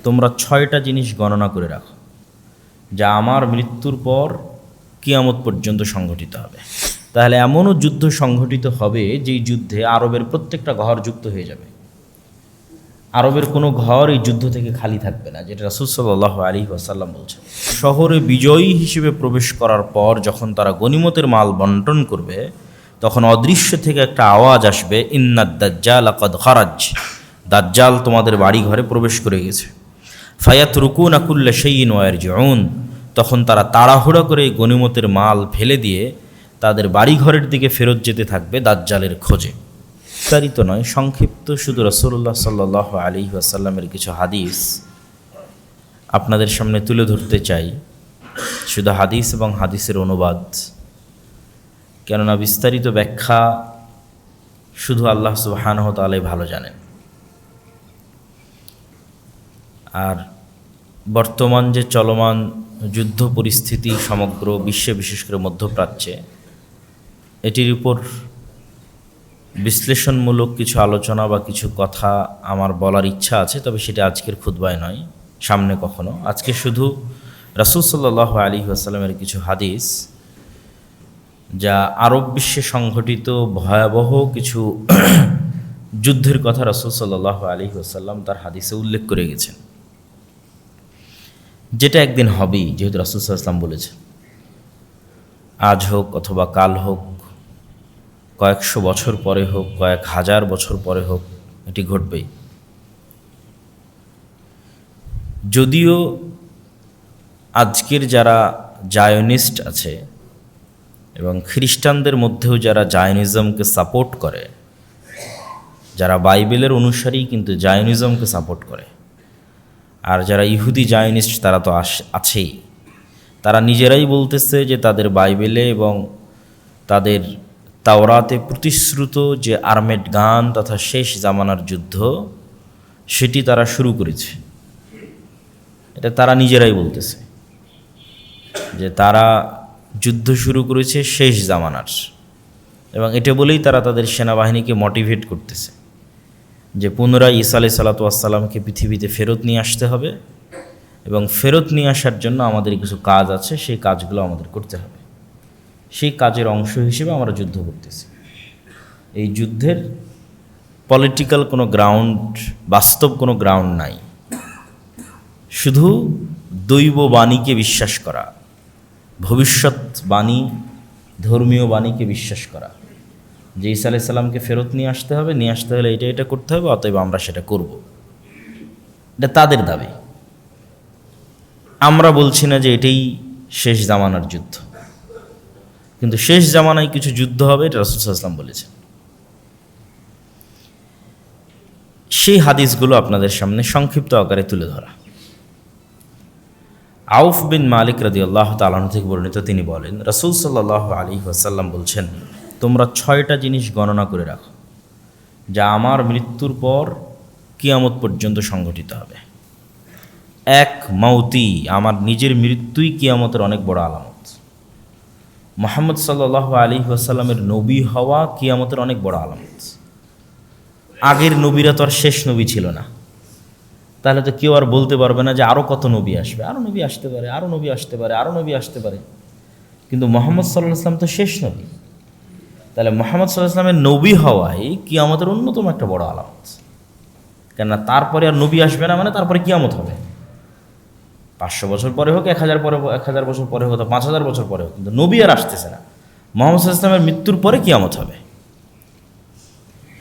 তোমরা 6টা জিনিস গণনা করে রাখো যা আমার মৃত্যুর পর কিয়ামত পর্যন্ত সংঘটিত হবে। তাহলে এমনও যুদ্ধ সংঘটিত হবে যেই যুদ্ধে আরবের প্রত্যেকটা ঘর যুক্ত হয়ে যাবে, আরবের কোনো ঘর এই যুদ্ধ থেকে খালি থাকবে না, যেটা রাসূল সাল্লাল্লাহু আলাইহি ওয়াসাল্লাম বলছেন। শহরে বিজয়ী হিসেবে প্রবেশ করার পর যখন তারা গনিমতের মাল বন্টন করবে, তখন অদৃশ্য থেকে একটা আওয়াজ আসবে, ইন্নাদ দাজ্জাল ক্বাদ খারাজ, দাজ্জাল তোমাদের বাড়ি ঘরে প্রবেশ করে গেছে। ফায়াতরুকুনা কুল্লা শাইইন ওয়া ইয়ারজিউন, তখন তারা তাড়াহুড়া করে এই গনিমতের মাল ফেলে দিয়ে তাদের বাড়ি ঘরের দিকে ফেরত যেতে থাকবে দাজ্জালের খোঁজে। বিস্তারিত নয়, সংক্ষিপ্ত শুধু রাসূলুল্লাহ সাল্লাল্লাহু আলাইহি ওয়াসাল্লামের কিছু হাদিস আপনাদের সামনে তুলে ধরতে চাই, শুধু হাদিস এবং হাদিসের অনুবাদ, কেননা বিস্তারিত ব্যাখ্যা শুধু আল্লাহ সুবহানাহু ওয়া তাআলাই ভালো জানেন। আর বর্তমান যে চলমান যুদ্ধ পরিস্থিতি সমগ্র বিশ্বে, বিশেষ করে মধ্যপ্রাচ্যে, এটির উপর বিশ্লেষণমূলক কিছু আলোচনা বা কিছু কথা আমার বলার ইচ্ছা আছে, তবে সেটা আজকের খুতবায় নয়, সামনে কখনো। আজকে শুধু রাসূল সাল্লাল্লাহু আলাইহি ওয়াসাল্লামের কিছু হাদিস যা আরব বিশ্বে সংঘটিত ভয়াবহ কিছু যুদ্ধের কথা রাসূল সাল্লাল্লাহু আলাইহি ওয়াসাল্লাম তার হাদিসে উল্লেখ করে গেছেন, যেটা একদিন হবেই, যেহেতু রাসূল সাল্লাল্লাহু আলাইহি ওয়াসাল্লাম বলেছেন। আজ হোক অথবা কাল হোক, কয়েকশো বছর পরে হোক, কয়েক হাজার বছর পরে হোক, এটি ঘটবেই। যদিও আজকের যারা জায়নিস্ট আছে এবং খ্রিস্টানদের মধ্যেও যারা জায়নিজমকে সাপোর্ট করে, যারা বাইবেলের অনুসারী কিন্তু জায়নিজমকে সাপোর্ট করে, আর যারা ইহুদি জায়নিস্ট তারা তো আছেই, তারা নিজেরাই বলতেছে যে তাদের বাইবেলে এবং তাদের তাওরাতে প্রতিশ্রুত যে আর্মেড গান তথা শেষ জামানার যুদ্ধ, সেটি তারা শুরু করেছে। এটা তারা নিজেরাই বলতেছে যে তারা যুদ্ধ শুরু করেছে শেষ জামানার, এবং এটা বলেই তারা তাদের সেনাবাহিনীকে মোটিভেট করতেছে যে পুনরায় ঈসা আলাইহিস সালাতু ওয়াস সালামকে পৃথিবীতে ফেরত নিয়ে আসতে হবে, এবং ফেরত নিয়ে আসার জন্য আমাদের কিছু কাজ আছে, সেই কাজগুলো আমাদের করতে হবে। সেই কাজের অংশ হিসেবে আমরা যুদ্ধ করতেছি। এই যুদ্ধের পলিটিক্যাল কোনো গ্রাউন্ড, বাস্তব কোনো গ্রাউন্ড নাই, শুধু দৈব বাণীকে বিশ্বাস করা, ভবিষ্যৎবাণী, ধর্মীয় বাণীকে বিশ্বাস করা যে ঈসা আলাইহিস সালামকে ফেরত নিয়ে আসতে হবে, নিয়ে আসতে হলে এটা এটা করতে হবে, অতএব আমরা সেটা করব। এটা তাদের দাবি। আমরা বলছি না যে এটাই শেষ জামানার যুদ্ধ, কিন্তু শেষ জামানায় কিছু যুদ্ধ হবে, এটা রাসূল সাল্লাল্লাহু আলাইহি ওয়াসাল্লাম বলেছেন। সেই হাদিসগুলো আপনাদের সামনে সংক্ষিপ্ত আকারে তুলে ধরা। আউফ বিন মালিক রাদিয়াল্লাহু তাআলা আনহু থেকে বর্ণিত, তিনি বলেন, রাসূল সাল্লাল্লাহু আলাইহি ওয়াসাল্লাম বলছেন, তোমরা 6টা জিনিস গণনা করে রাখো যা আমার মৃত্যুর পর কিয়ামত পর্যন্ত সংঘটিত হবে। এক, মাউতি, আমার নিজের মৃত্যুই কিয়ামতের অনেক বড় আলামত। মুহাম্মদ সাল্লাল্লাহু আলাইহি ওয়াসাল্লামের নবী হওয়া কিয়ামতের অনেক বড় আলামত। আগের নবীরা তো আর শেষ নবী ছিল না, তাহলে তো কেউ আর বলতে পারবে না যে আরও কত নবী আসবে, আরও নবী আসতে পারে, আরও নবী আসতে পারে, আরও নবী আসতে পারে। কিন্তু মুহাম্মদ সাল্লাল্লাহু আলাইহি ওয়াসাল্লাম তো শেষ নবী, তাহলে মুহাম্মদ সাল্লাল্লাহু আলাইহি ওয়াসাল্লামের নবী হওয়াই কিয়ামতের অন্যতম একটা বড় আলামত। কেননা তারপরে আর নবী আসবে না, মানে তারপরে কিয়ামত হবে। 500 বছর পরে হোক, 1000 বছর পরে হোক, 5000 বছর পরে হোক, কিন্তু নবী আর আসতেছে না। মুহাম্মদ সাল্লাল্লাহু আলাইহি ওয়াসাল্লামের মৃত্যুর পরে কিয়ামত হবে।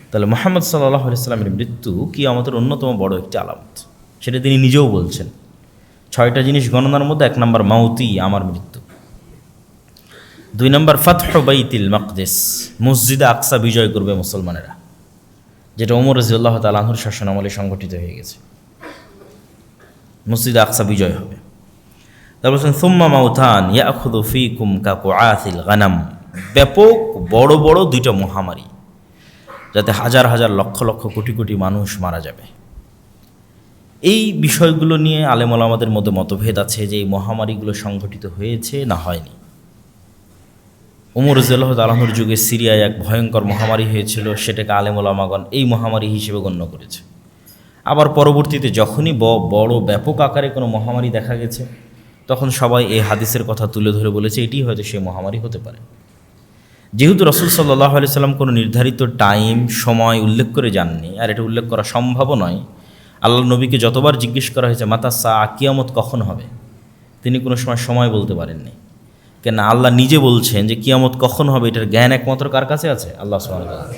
তাহলে মুহাম্মদ সাল্লাল্লাহু আলাইহি ওয়াসাল্লামের মৃত্যু কিয়ামতের অন্যতম বড় একটি আলামত, সেটা তিনি নিজেও বলছেন। 6টা জিনিস গণনার মধ্যে 1 নম্বর মাউতি, আমার মৃত্যু। 2 নম্বর ফাতহু বাইতুল মাকদিস, মসজিদে আকসা বিজয় করবে মুসলমানেরা, যেটা ওমর রাদিয়াল্লাহু তাআলা আনহুর শাসনামলে সংগঠিত হয়ে গেছে। মসজিদে আকসা বিজয় হবে। তারপর বলছেন সুম্মা মাউতান ইয়াখুযু ফীকুম কাকুআসিল গানাম, ব্যাপক বড় বড় 2টা মহামারী, যাতে হাজার হাজার লক্ষ লক্ষ কোটি কোটি মানুষ মারা যাবে। এই বিষয়গুলো নিয়ে আলেম ওলামাদের মধ্যে মতভেদ আছে যে এই মহামারীগুলো সংঘটিত হয়েছে না হয়নি। ওমর রাদিয়াল্লাহু তাআলা আনহুর যুগে সিরিয়ায় এক ভয়ঙ্কর মহামারী হয়েছিল, সেটাকে আলেম ওলামাগণ এই মহামারী হিসেবে গণ্য করেছে। আবার পরবর্তীতে যখনই বড় ব্যাপক আকারে কোনো মহামারী দেখা গেছে, তখন সবাই এই হাদিসের কথা তুলে ধরে বলেছে এটি হয়তো সেই মহামারী হতে পারে। যেহেতু রাসূল সাল্লাল্লাহু আলাইহি সাল্লাম কোনো নির্ধারিত টাইম সময় উল্লেখ করে যাননি, আর এটা উল্লেখ করা সম্ভবও নয়। আল্লাহ নবীকে যতবার জিজ্ঞেস করা হয়েছে মাতা সা কিয়ামত কখন হবে, তিনি কোনো সময় বলতে পারেননি। কেন আল্লাহ নিজে বলছেন যে কিয়ামত কখন হবে এটার জ্ঞান একমাত্র কার কাছে আছে? আল্লাহ সুবহানাহু ওয়া তাআলা।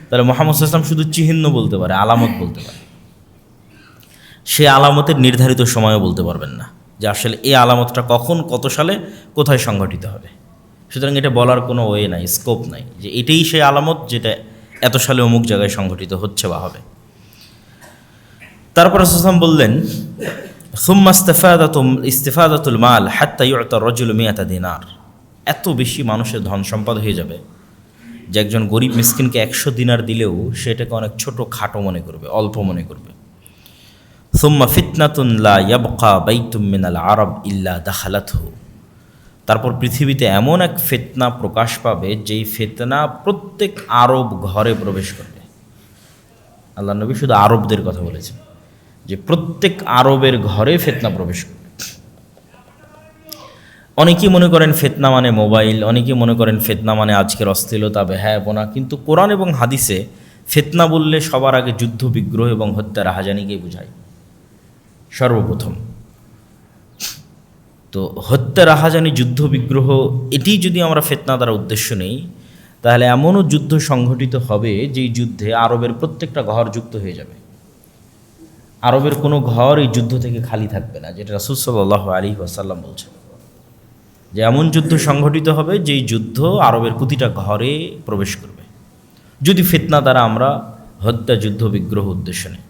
তাহলে মুহাম্মদ সাল্লাল্লাহু আলাইহি ওয়াসাল্লাম শুধু চিহ্ন বলতে পারে, আলামত বলতে পারে। সে আলামতের নির্ধারিত সময়ও বলতে পারবেন না যে আসলে এই আলামতটা কখন, কত সালে, কোথায় সংঘটিত হবে। সুতরাং এটা বলার কোনো ওয়ে নাই, স্কোপ নাই যে এটাই সেই আলামত যেটা এত সালে অমুক জায়গায় সংঘটিত হচ্ছে বা হবে। তারপর রাসূল সাল্লাল্লাহু আলাইহি ওয়াসাল্লাম বললেন, সুম্মা ইস্তিফাদাতুল মাল হাত্তা ইউতা রাজুলু মিয়াতা দিনার। এত বেশি মানুষের ধন সম্পদ হয়ে যাবে যে একজন গরিব মিসকিনকে 100 দিনার দিলেও সেটাকে অনেক ছোট খাটো মনে করবে, অল্প মনে করবে। সুম্মা ফিতনাতুন লা ইয়াবকা বাইতুম মিনাল আরব ইল্লা দাখালাতহু। তারপর পৃথিবীতে এমন এক ফিতনা প্রকাশ পাবে যেই ফিতনা প্রত্যেক আরব ঘরে প্রবেশ করবে। আল্লাহ নবী শুধু আরবদের কথা বলেছেন যে প্রত্যেক আরবের ঘরে ফিতনা প্রবেশ করবে। অনেকেই মনে করেন ফিতনা মানে মোবাইল, অনেকেই মনে করেন ফিতনা মানে আজকের অশ্লীলতা, বেহায়াপনা। কিন্তু কোরআন এবং হাদিসে ফিতনা বললে সবার আগে যুদ্ধ বিগ্রহ এবং হত্যা রাহাজানিকেই বোঝায় সর্বপ্রথম। তো হত্যা রাহাজানি, যুদ্ধ বিগ্রহ, এটি যদি আমরা ফিতনা দ্বারা উদ্দেশ্য নেই, তাহলে এমনও যুদ্ধ সংঘটিত হবে যেই যুদ্ধে আরবের প্রত্যেকটা ঘর যুক্ত হয়ে যাবে। আরবের কোনো ঘর এই যুদ্ধ থেকে খালি থাকবে না, যেটা রাসূল সাল্লাল্লাহু আলাইহি ওয়াসাল্লাম বলছেন যে এমন যুদ্ধ সংঘটিত হবে যেই যুদ্ধ আরবের প্রতিটা ঘরে প্রবেশ করবে, যদি ফিতনা দ্বারা আমরা হত্যা, যুদ্ধ বিগ্রহ উদ্দেশ্য নেই।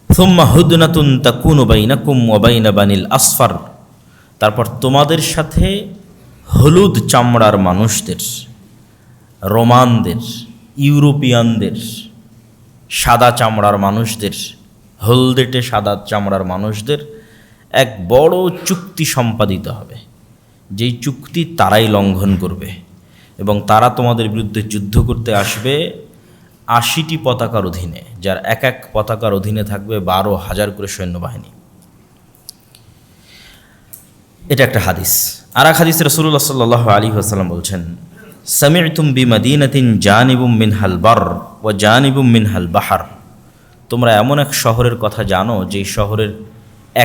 সুম্মা হুদনাতুন তাকুনু বাইনাকুম ওয়া বাইনা বানিল আসফার। তারপর তোমাদের সাথে হলুদ চামড়ার মানুষদের, রোমানদের, ইউরোপিয়ানদের, সাদা চামড়ার মানুষদের, হলদেটে সাদা চামড়ার মানুষদের এক বড় চুক্তি সম্পাদিত হবে, যেই চুক্তি তারাই লঙ্ঘন করবে এবং তারা তোমাদের বিরুদ্ধে যুদ্ধ করতে আসবে 80টি পতাকার অধীনে, যার এক এক পতাকার অধীনে থাকবে 12,000 করে সৈন্যবাহিনী। এটা একটা হাদিস। আর এক হাদিসে রাসূলুল্লাহ সাল্লাল্লাহু আলাইহি ওয়াসাল্লাম বলছেন, সামি'তুম বিমাদিনাতিন জানিবুম মিনহাল বার ওয়া জানিবুম মিনহাল বাহার। তোমরা এমন এক শহরের কথা জানো যেই শহরের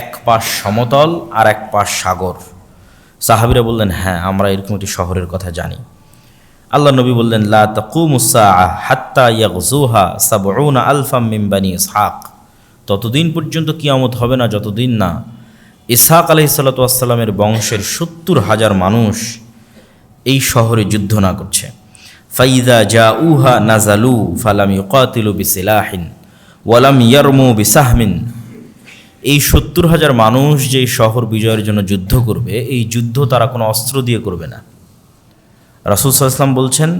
এক পাশ সমতল আর এক পাশ সাগর। সাহাবীরা বললেন, হ্যাঁ, আমরা এরকম একটি শহরের কথা জানি। আল্লাহ নবী বললেন, লা তাকুমুস সাআ হাত্তা ইয়াগজুহা ৭০ আলফাম মিন বানি ইসহাক। ততদিন পর্যন্ত কিয়ামত হবে না যতদিন না ইসহাক আলাইহিস সালাতু ওয়াস সালামের বংশের ৭০,০০০ মানুষ এই শহরে যুদ্ধ না করছে। ফাইদা জাউহা নাজালু ফালাম ইউকাতিলু বিসিলাহিন ওয়ালাম ইয়ারমু বিসাহমিন। এই ৭০,০০০ মানুষ যে শহর বিজয়ের জন্য যুদ্ধ করবে, এই যুদ্ধ তারা কোনো অস্ত্র দিয়ে করবে না। রাসূল সাল্লাল্লাহু আলাইহি ওয়াসাল্লাম বলছেন,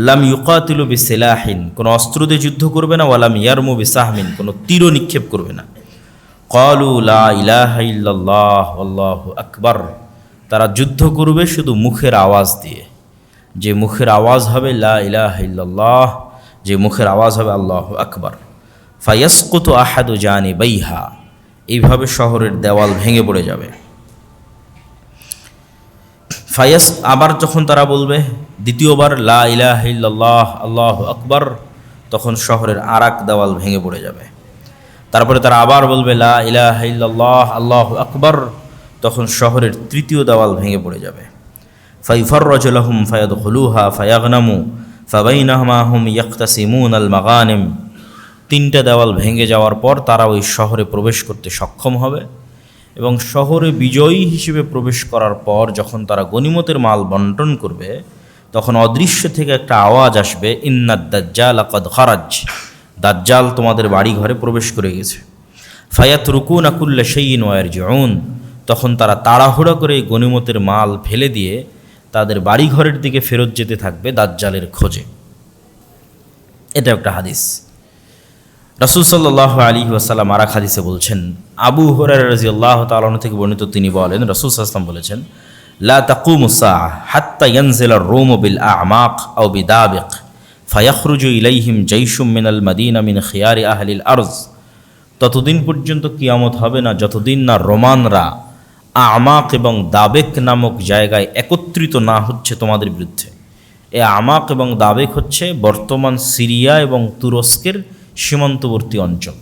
লাম ইউকাতিলু বিসিলাহিন, কোনো অস্ত্র দিয়ে যুদ্ধ করবে না, ওয়ালাম ইয়ারমু বিসাহমিন, কোনো তীর নিক্ষেপ করবে না। ক্বালু লা ইলাহা ইল্লাল্লাহ আল্লাহু আকবার। তারা যুদ্ধ করবে শুধু মুখের আওয়াজ দিয়ে, যে মুখের আওয়াজ হবে লা ইলাহা ইল্লাল্লাহ, যে মুখের আওয়াজ হবে আল্লাহু আকবার। ফায়াসকুতু আহাদু জানিবাইহা, এইভাবে শহরের দেওয়াল ভেঙে পড়ে যাবে। আবার যখন তারা বলবে দ্বিতীয়বার লা ইলাহা ইল্লাল্লাহ আল্লাহু আকবার, তখন শহরের আরেক দেওয়াল ভেঙে পড়ে যাবে। তারপরে তারা আবার বলবে লা ইলাহা ইল্লাল্লাহ আল্লাহু আকবার, তখন শহরের তৃতীয় দেওয়াল ভেঙে পড়ে যাবে। ফাইফাররাজু লাহুম ফায়াদখুলুহা ফায়াগনামু ফাবাইনাহুমা হুম ইয়াকতাসিমুন আল মাগানিম। 3টা দেওয়াল ভেঙে যাওয়ার পর তারা ওই শহরে প্রবেশ করতে সক্ষম হবে এবং শহরে বিজয়ী হিসেবে প্রবেশ করার পর যখন তারা গনিমতের মাল বন্টন করবে, তখন অদৃশ্য থেকে একটা আওয়াজ আসবে, ইন্নাদ দাজ্জাল ক্বাদ খারাজ, দাজ্জাল তোমাদের বাড়ি ঘরে প্রবেশ করে গেছে। ফায়াতরুকুনা কুল্লা শাইইন ওয়া ইয়ারজিউন, তখন তারা তাড়াহুড়া করে গনিমতের মাল ফেলে দিয়ে তাদের বাড়ি ঘরের দিকে ফেরত যেতে থাকবে দাজ্জালের খোঁজে। এটা একটা হাদিস। রাসূল সাল্লাল্লাহু আলাইহি ওয়াসাল্লাম আর এক হাদিসে বলছেন, আবু হুরায়রা রাদিয়াল্লাহু তাআলা আনহু থেকে বর্ণিত, তিনি বলেন রাসূল সাল্লাল্লাহু আলাইহি ওয়াসাল্লাম বলেছেন, লা তাকুমুস সাআ হাত্তা ইয়ানজিলা আর-রূমু বিল আ'মাক আও বিদাবিক ফায়াখরুজু ইলাইহিম জাইশুম মিনাল মাদিনা মিন খিয়ারি আহলিল আরজ, ততদিন পর্যন্ত কিয়ামত হবে না যতদিন না রোমানরা আমাক এবং দাবেক নামক জায়গায় একত্রিত না হচ্ছে তোমাদের বিরুদ্ধে। এ আমাক এবং দাবেক হচ্ছে বর্তমান সিরিয়া এবং তুরস্কের সীমান্তবর্তী অঞ্চল।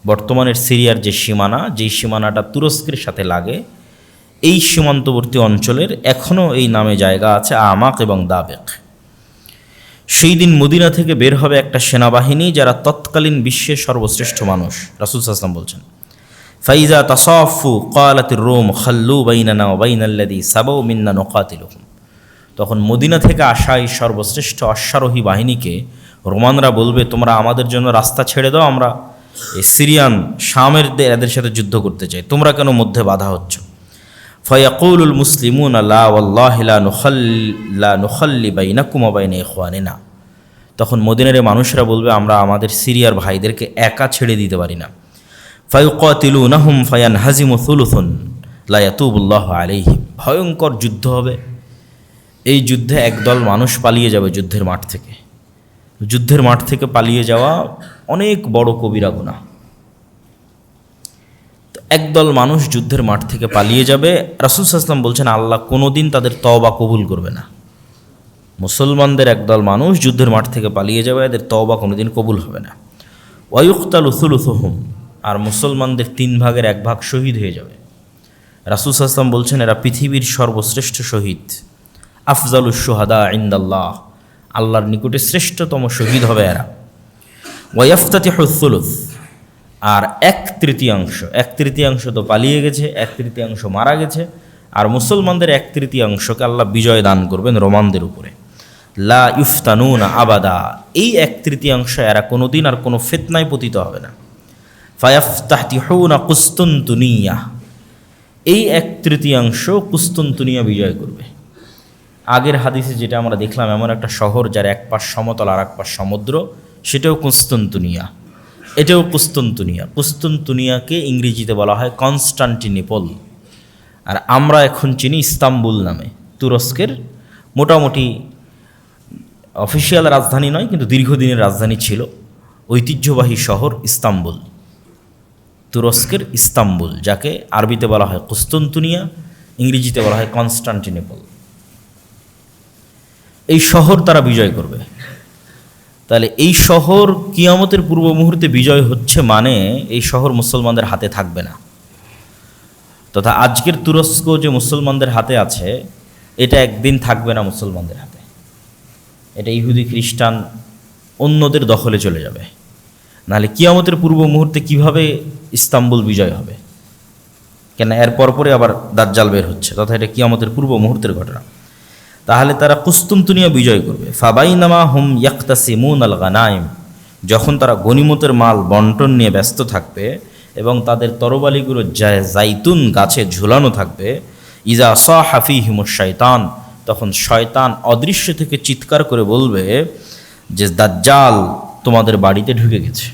বর্তমানের সিরিয়ার যে সীমানা, যেই সীমানাটা তুরস্কের সাথে লাগে, এই সীমান্তবর্তী অঞ্চলের এখনও এই নামে জায়গা আছে আমাক এবং দাবেক। সেই দিন মদিনা থেকে বের হবে একটা সেনাবাহিনী যারা তৎকালীন বিশ্বের সর্বশ্রেষ্ঠ মানুষ। রাসূল সাল্লাল্লাহু আলাইহি ওয়াসাল্লাম বলছেন, ফাইজা তাসাফু ক্বালাতির রূম খাল্লু বাইনানা ওয়া বাইনাল্লাযী সাবাউ মিন্না নুকাতিলুহুম। তখন মদিনা থেকে আসা এই সর্বশ্রেষ্ঠ অশ্বারোহী বাহিনীকে রোমানরা বলবে, তোমরা আমাদের জন্য রাস্তা ছেড়ে দাও, আমরা এই সিরিয়ান শামের এদের সাথে যুদ্ধ করতে চাই, তোমরা কেন মধ্যে বাধা হচ্ছ? ফায়াকুলুল মুসলিমুনা লা ওয়াল্লাহি লা নুখাল্লি বাইনাকুম ওয়া বাইনা ইখওয়ানিনা। তখন মদিনার মানুষরা বলবে, আমরা আমাদের সিরিয়ার ভাইদেরকে একা ছেড়ে দিতে পারি না। ফায়ুকাতিলুনাহুম ফায়ানহাজিমু সুলুসুন লা ইয়াতুবুল্লাহু আলাইহিম। ভয়ঙ্কর যুদ্ধ হবে। এই যুদ্ধে একদল মানুষ পালিয়ে যাবে যুদ্ধের মাঠ থেকে। যুদ্ধের মাঠ থেকে পালিয়ে যাওয়া অনেক বড় কবিরা গুনাহ। একদল মানুষ যুদ্ধের মাঠ থেকে পালিয়ে যাবে। রাসূল সাল্লাল্লাহু আলাইহি ওয়াসাল্লাম বলছেন, আল্লাহ কোনোদিন তাদের তওবা কবুল করবে না। মুসলমানদের একদল মানুষ যুদ্ধের মাঠ থেকে পালিয়ে যাবে, এদের তওবা কোনোদিন কবুল হবে না। ওয়ায়ুকতালু সুলুসুহুম, আর মুসলমানদের 3 ভাগের 1 ভাগ শহীদ হয়ে যাবে। রাসূল সাল্লাল্লাহু আলাইহি ওয়াসাল্লাম বলছেন, এরা পৃথিবীর সর্বশ্রেষ্ঠ শহীদ। আফজালুশ শুহাদা ইনদাল্লাহ, আল্লাহর নিকটে শ্রেষ্ঠতম শহীদ হবে এরা। ওয়াইফতাতিহুস সুলুস, আর 1/3 তো পালিয়ে গেছে, 1/3 মারা গেছে, আর মুসলমানদের 1/3কে আল্লাহ বিজয় দান করবেন রোমানদের উপরে। লা ইফতানুনা আবাদা, এই 1/3 এরা কোনোদিন আর কোনো ফিতনায় পতিত হবে না। ফায়াফতাহতিহুনা কুস্তুনতুনিয়া, এই 1/3 কুস্তুনতুনিয়া বিজয় করবে। আগের হাদিসে যেটা আমরা দেখলাম, এমন একটা শহর যার এক পাশ সমতল আর এক পাশ সমুদ্র, সেটাও কুস্তুনতুনিয়া, এটাও কুস্তুনতুনিয়া। কুস্তুনতুনিয়াকে ইংরেজিতে বলা হয় কনস্টান্টিনোপল, আর আমরা এখন চিনি ইস্তাম্বুল নামে। তুরস্কের মোটামুটি অফিসিয়াল রাজধানী নয়, কিন্তু দীর্ঘদিনের রাজধানী ছিল, ঐতিহ্যবাহী শহর ইস্তাম্বুল। তুরস্কের ইস্তাম্বুল, যাকে আরবিতে বলা হয় কুস্তুনতুনিয়া, ইংরেজিতে বলা হয় কনস্টান্টিনোপল। এই শহর তারা বিজয় করবে। তাহলে এই শহর কিয়ামতের পূর্ব মুহূর্তে বিজয় হচ্ছে মানে এই শহর মুসলমানদের হাতে থাকবে না। তথা আজকের তুরস্ক যে মুসলমানদের হাতে আছে, এটা একদিন থাকবে না মুসলমানদের হাতে। এটা ইহুদি খ্রিস্টান অন্যদের দখলে চলে যাবে। নাহলে কিয়ামতের পূর্ব মুহূর্তে কিভাবে ইস্তাম্বুল বিজয় হবে? কেন এর পরপরে আবার দাজ্জাল বের হচ্ছে, তথা এটা কিয়ামতের পূর্ব মুহূর্তের ঘটনা। তাহলে তারা কুস্তুনতুনিয়া বিজয় করবে। ফাবাইনামা হুম ইয়াক্তাসিমুন আল গানাইম, যখন তারা গনিমতের মাল বন্টন নিয়ে ব্যস্ত থাকবে এবং তাদের তরবারিগুলো জাইতুন গাছে ঝুলানো থাকবে, ইজা সাহা ফীহিমুশ শাইতান, তখন শয়তান অদৃশ্য থেকে চিৎকার করে বলবে যে দাজ্জাল তোমাদের বাড়িতে ঢুকে গেছে।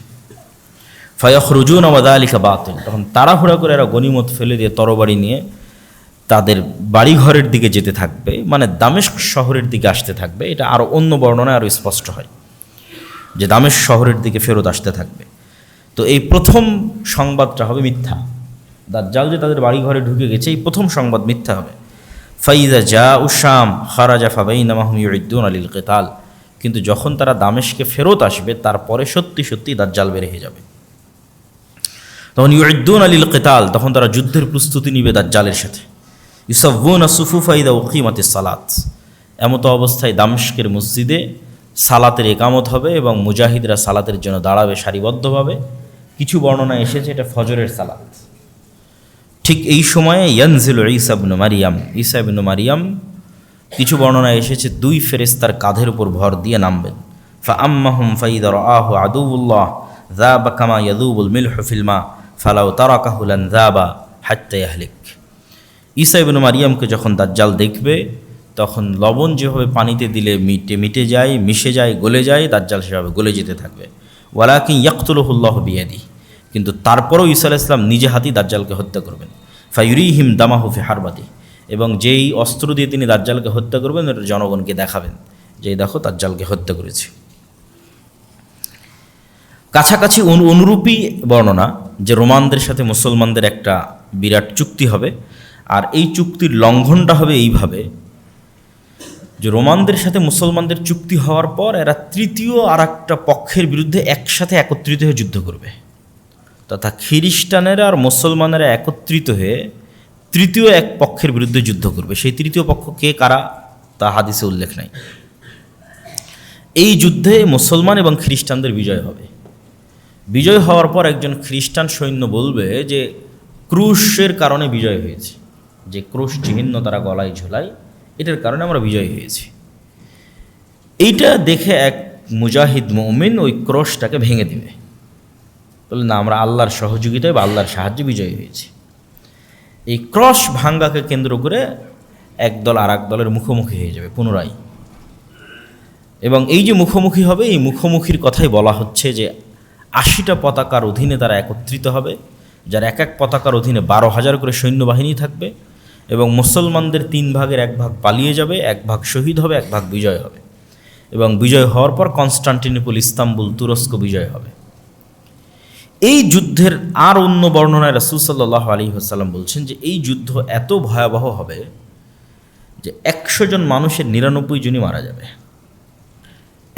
ফায়াখরুজুনা ওয়া যালিকা বাতিল, তখন তাড়াহুড়া করে এরা গনিমত ফেলে দিয়ে তরবারি নিয়ে তাদের বাড়িঘরের দিকে যেতে থাকবে, মানে দামেস্ক শহরের দিকে আসতে থাকবে। এটা আরও অন্য বর্ণনায় আরও স্পষ্ট হয় যে দামেস্ক শহরের দিকে ফেরত আসতে থাকবে। তো এই প্রথম সংবাদটা হবে মিথ্যা। দাজ্জাল যে তাদের বাড়িঘরে ঢুকে গেছে, এই প্রথম সংবাদ মিথ্যা হবে। ফাইজা জাউ শাম খারাজা ফাবাইনামা হুম ইউইদ্দুনা লিল কিতাল, কিন্তু যখন তারা দামেস্কে ফেরত আসবে, তারপরে সত্যি সত্যি দাজ্জাল বের হয়ে যাবে। তখন ইউইদ্দুনা লিল কিতাল, তখন তারা যুদ্ধের প্রস্তুতি নিবে দাজ্জালের সাথে। ইউসাফুনা সুফুফা ইদা উকিমাতিস সালাত, এমতো অবস্থায় দামেস্কের মসজিদে সালাতের একামত হবে এবং মুজাহিদরা সালাতের জন্য দাঁড়াবে সারিবদ্ধভাবে। কিছু বর্ণনায় এসেছে এটা ফজরের সালাত। ঠিক এই সময়ে ইয়ানজিলু ঈসা ইবনে মারিয়াম, ঈসা ইবনে মারিয়াম, কিছু বর্ণনায় এসেছে 2 ফেরেশতার কাঁধের উপর ভর দিয়ে নামবেন। ফাআম্মাহুম ফাইদা রাআহু আদুউল্লাহ যাবা কামা ইয়াযুবুল মিলহু ফিল মা ফালাউ তারাকাহু লান যাবা হাত্তা ইয়াহলিক। ঈসা ইবনে মারিয়ামকে যখন দাজ্জাল দেখবে, তখন লবণ যেভাবে পানিতে দিলে মিটে যায়, মিশে যায়, গলে যায়, দাজ্জাল সেভাবে গলে যেতে থাকবে। ওয়ালাকিন ইয়াকতুলুহুল্লাহু বিয়াদিহি, কিন্তু তারপরেও ঈসা আলাইহিস সালাম নিজে হাতেই দাজ্জালকে হত্যা করবেন। ফায়ুরিহিম দামাহু ফি হারবাতি, এবং যেই অস্ত্র দিয়ে তিনি দাজ্জালকে হত্যা করবেন, জনগণকে দেখাবেন যে দেখো দাজ্জালকে হত্যা করেছি। কাছাকাছি অনুরূপী বর্ণনা যে রোমানদের সাথে মুসলমানদের একটা বিরাট চুক্তি হবে, আর এই চুক্তির লঙ্ঘনটা হবে এইভাবে যে রোমানদের সাথে মুসলমানদের চুক্তি হওয়ার পর এরা তৃতীয় আর একটা পক্ষের বিরুদ্ধে একসাথে একত্রিত হয়ে যুদ্ধ করবে, তথা খ্রিস্টানেরা আর মুসলমানেরা একত্রিত হয়ে তৃতীয় এক পক্ষের বিরুদ্ধে যুদ্ধ করবে। সেই তৃতীয় পক্ষ কে কারা তা হাদিসে উল্লেখ নাই। এই যুদ্ধে মুসলমান এবং খ্রিস্টানদের বিজয় হবে। বিজয় হওয়ার পর একজন খ্রিস্টান সৈন্য বলবে যে ক্রুশের কারণে বিজয় হয়েছে, যে ক্রুশ চিহ্ন তারা গলায় ঝোলায়, এটার কারণে আমরা বিজয় হয়েছি। এইটা দেখে এক মুজাহিদ মুমিন ওই ক্রুশটাকে ভেঙে দিবে, বলে না, আমরা আল্লাহর সহযোগিতায় বা আল্লাহর সাহায্যে বিজয়ী হয়েছি। এই ক্রস ভাঙ্গাকে কেন্দ্র করে একদল আর এক দলের মুখোমুখি হয়ে যাবে পুনরায়, এবং এই যে মুখোমুখি হবে, এই মুখোমুখির কথাই বলা হচ্ছে যে 80টা পতাকার অধীনে তারা একত্রিত হবে, যার এক এক পতাকার অধীনে 12,000 করে সৈন্যবাহিনী থাকবে, এবং মুসলমানদের 3 ভাগের 1 ভাগ পালিয়ে যাবে, 1 ভাগ শহীদ হবে, 1 ভাগ বিজয় হবে, এবং বিজয় হওয়ার পর কনস্টান্টিনোপল, ইস্তাম্বুল, তুরস্ক বিজয় হবে। এই যুদ্ধের আর অন্য বর্ণনায় রাসূল সাল্লাল্লাহু আলাইহি ওয়াসাল্লাম বলছেন যে এই যুদ্ধ এত ভয়াবহ হবে যে 100 জন মানুষের 99 জনই মারা যাবে,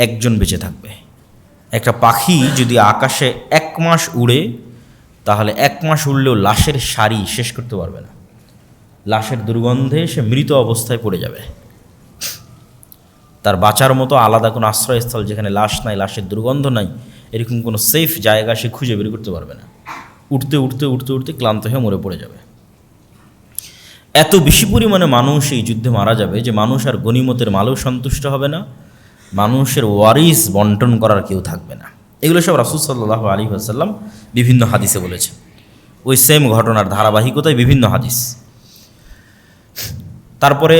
একজন বেঁচে থাকবে। একটা পাখি যদি আকাশে 1 মাস উড়ে, তাহলে 1 মাস উড়লেও লাশের সারি শেষ করতে পারবে না, লাশের দুর্গন্ধে সে মৃত অবস্থায় পড়ে যাবে। তার বাঁচার মতো আলাদা কোনো আশ্রয়স্থল, যেখানে লাশ নাই, লাশের দুর্গন্ধ নাই, এরকম কোনো সেফ জায়গা সে খুঁজে বের করতে পারবে না। উঠতে উঠতে উঠতে উঠতে ক্লান্ত হয়ে মরে পড়ে যাবে। এত বেশি পরিমাণে মানুষ এই যুদ্ধে মারা যাবে যে মানুষ আর গনিমতের মালেও সন্তুষ্ট হবে না, মানুষের ওয়ারিস বন্টন করার কেউ থাকবে না। এগুলো সব রাসূল সাল্লাল্লাহু আলাইহি ওয়াসাল্লাম বিভিন্ন হাদিসে বলেছেন। ওই সেম ঘটনার ধারাবাহিকতায় বিভিন্ন হাদিস। তারপরে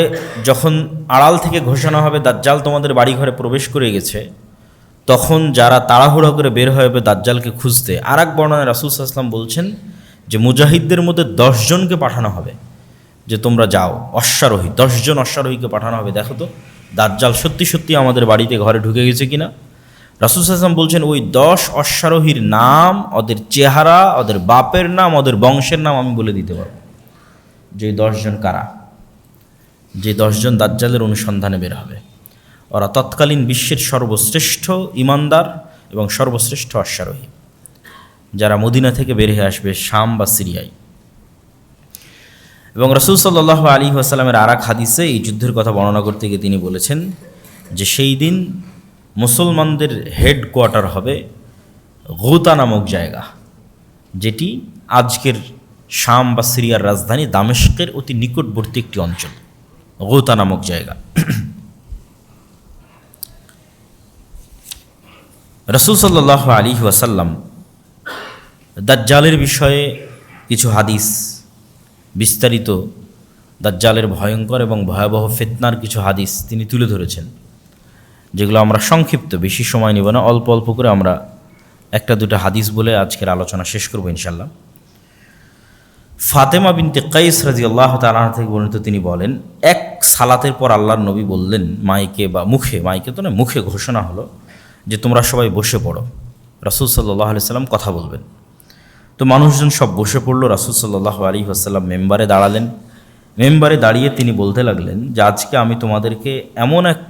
যখন আড়াল থেকে ঘোষণা হবে দাজ্জাল তোমাদের বাড়িঘরে প্রবেশ করে গেছে, তখন যারা তাড়াহুড়ো করে বের হবে দাজ্জালকে খুঁজতে, আর এক বর্ণনায় রাসূল সাল্লাল্লাহু আলাইহি ওয়াসাল্লাম বলছেন যে মুজাহিদদের মধ্যে 10 জনকে পাঠানো হবে, যে তোমরা যাও, অশ্বারোহী 10 জন অশ্বারোহীকে পাঠানো হবে, দেখো তো দাজ্জাল সত্যি সত্যি আমাদের বাড়িতে ঘরে ঢুকে গেছে কিনা। রাসূল সাল্লাল্লাহু আলাইহি ওয়াসাল্লাম বলছেন ওই 10 অশ্বারোহীর নাম, ওদের চেহারা, ওদের বাপের নাম, ওদের বংশের নাম আমি বলে দিতে পারবো যে 10 জন কারা, যে 10 জন দাজ্জালের অনুসন্ধানে বের হবে। ওরা তৎকালীন বিশ্বের সর্বশ্রেষ্ঠ ইমানদার এবং সর্বশ্রেষ্ঠ অশ্বারোহী, যারা মদিনা থেকে বের হয়ে আসবে শাম বা সিরিয়ায়। এবং রাসূল সাল্লাল্লাহু আলাইহি ওয়াসাল্লামের আর এক হাদিসে এই যুদ্ধের কথা বর্ণনা করতে গিয়ে তিনি বলেছেন যে সেই দিন মুসলমানদের হেডকোয়ার্টার হবে গৌতা নামক জায়গা, যেটি আজকের শাম বা সিরিয়ার রাজধানী দামেস্কের অতি নিকটবর্তী একটি অঞ্চল, গৌতা নামক জায়গা। রাসূল সাল্লাল্লাহু আলাইহি ওয়াসাল্লাম দাজ্জালের বিষয়ে কিছু হাদিস, বিস্তারিত দাজ্জালের ভয়ঙ্কর এবং ভয়াবহ ফিতনার কিছু হাদিস তিনি তুলে ধরেছেন, যেগুলো আমরা সংক্ষিপ্ত, বেশি সময় নেব না, অল্প অল্প করে আমরা একটা দুটো হাদিস বলে আজকের আলোচনা শেষ করব ইনশাল্লাহ। ফাতেমা বিনতে কাইস রাদিয়াল্লাহু তাআলা থেকে বর্ণিত, তিনি বলেন এক সালাতের পর আল্লাহর নবী বললেন মাইকে বা মুখে, মাইকে তো না, মুখে ঘোষণা হলো যে তোমরা সবাই বসে পড়ো, রাসূল সাল্লাল্লাহু আলাইহি ওয়াসাল্লাম কথা বলবেন। তো মানুষজন সব বসে পড়লো। রাসূল সাল্লাল্লাহু আলাইহি ওয়াসাল্লাম মেম্বারে দাঁড়ালেন। মেম্বারে দাঁড়িয়ে তিনি বলতে লাগলেন যে আজকে আমি তোমাদেরকে এমন এক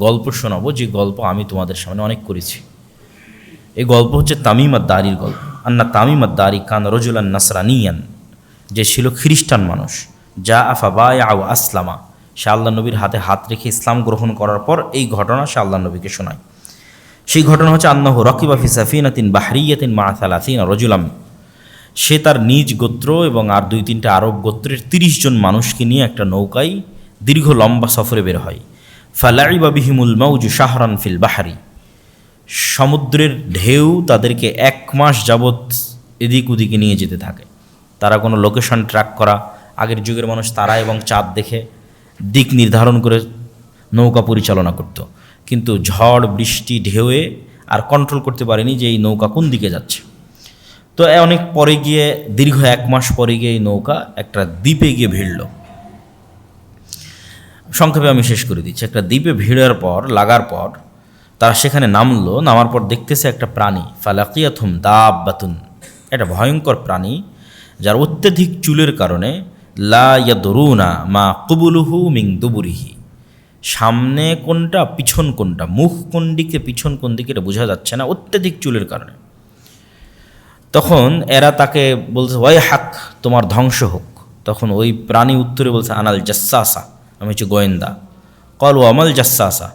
গল্প শোনাবো যে গল্প আমি তোমাদের সামনে অনেক করেছি। এই গল্প হচ্ছে তামিম আদ-দারির গল্প। আন্না তামিম আদ-দারি কান রাজুলান নাসরানিয়ান, যে ছিল খ্রিস্টান মানুষ, যা ফাবায়া ওয়া আসলামা, সে আল্লাহ নবীর হাতে হাত রেখে ইসলাম গ্রহণ করার পর এই ঘটনা সে আল্লাহ নবীকে শোনায়। সেই ঘটনা হচ্ছে আন্নাহু রাকিবা ফি সাফিনাতিন বাহরিয়াতিন মা 30 রাজুলাম, সে তার নিজ গোত্র এবং আর 2-3টা আরব গোত্রের 30 জন মানুষকে নিয়ে একটা নৌকায় দীর্ঘ লম্বা সফরে বের হয়। ফালাইবা বিহিমুল মাউজু শাহরান ফিল বাহরি, সমুদ্রের ঢেউ তাদেরকে 1 মাস যাবৎ এদিক ওদিকে নিয়ে যেতে থাকে। তারা কোনো লোকেশন ট্র্যাক করা, আগের যুগের মানুষ তারা এবং চাঁদ দেখে দিক নির্ধারণ করে নৌকা পরিচালনা করত, কিন্তু ঝড় বৃষ্টি ঢেউয়ে আর কন্ট্রোল করতে পারেনি যে এই নৌকা কোন দিকে যাচ্ছে। তো অনেক পরে গিয়ে, দীর্ঘ 1 মাস পরে গিয়ে এই নৌকা একটা দ্বীপে গিয়ে ভিড়ল। সংক্ষেপে আমি শেষ করে দিচ্ছি। একটা দ্বীপে ভিড়ার পর, লাগার পর তারা সেখানে নামলো, নামার পর দেখতেছে একটা প্রাণী, ফালাকিয়াথুম দাব্বাতুন, একটা ভয়ঙ্কর প্রাণী যার অত্যধিক চুলের কারণে লা ইয়াদরুনা মা কুবুলুহু মিন দুবুরিহি, সামনে কোনটা পিছন কোনটা, মুখ কোন দিকে পিছন কোন দিকে এটা বোঝা যাচ্ছে না অত্যধিক চুলের কারণে। তখন এরা তাকে বলছে ওয়াই হাক, তোমার ধ্বংস হোক। তখন ওই প্রাণী উত্তরে বলছে আনাল জাসাসা, আমি হচ্ছে গোয়েন্দা। কল ও আমাল জাসাসা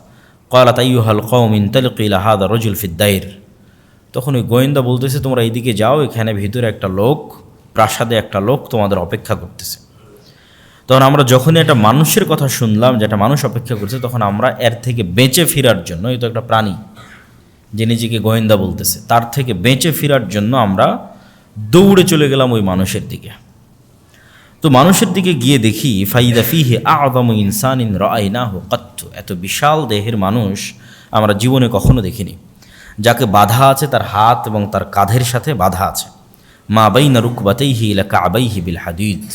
কলা তাইহাল কৌমিন তালকিল হাদা রজুল ফিদ্দাইর। তখন ওই গোয়েন্দা বলতেছে তোমরা এইদিকে যাও, এখানে ভিতরে একটা লোক, প্রাসাদে একটা লোক তোমাদের অপেক্ষা করতেছে। তখন আমরা যখনই একটা মানুষের কথা শুনলাম যে একটা মানুষ অপেক্ষা করছে, তখন আমরা এর থেকে বেঁচে ফেরার জন্য, এই তো একটা প্রাণী যে নিজেকে গোয়েন্দা বলতেছে, তার থেকে বেঁচে ফেরার জন্য আমরা দৌড়ে চলে গেলাম ওই মানুষের দিকে। তো মানুষের দিকে গিয়ে দেখি ফাইদা ফিহি আ'যামু ইনসানিন রাআইনাহু কাত্তু, এত বিশাল দেহের মানুষ আমরা জীবনে কখনো দেখিনি, যাকে বাধা আছে তার হাত এবং তার কাঁধের সাথে বাধা আছে। মা বাইনা রুকবাতাইহি ইলা কা'বাইহি বিল হাদিদ,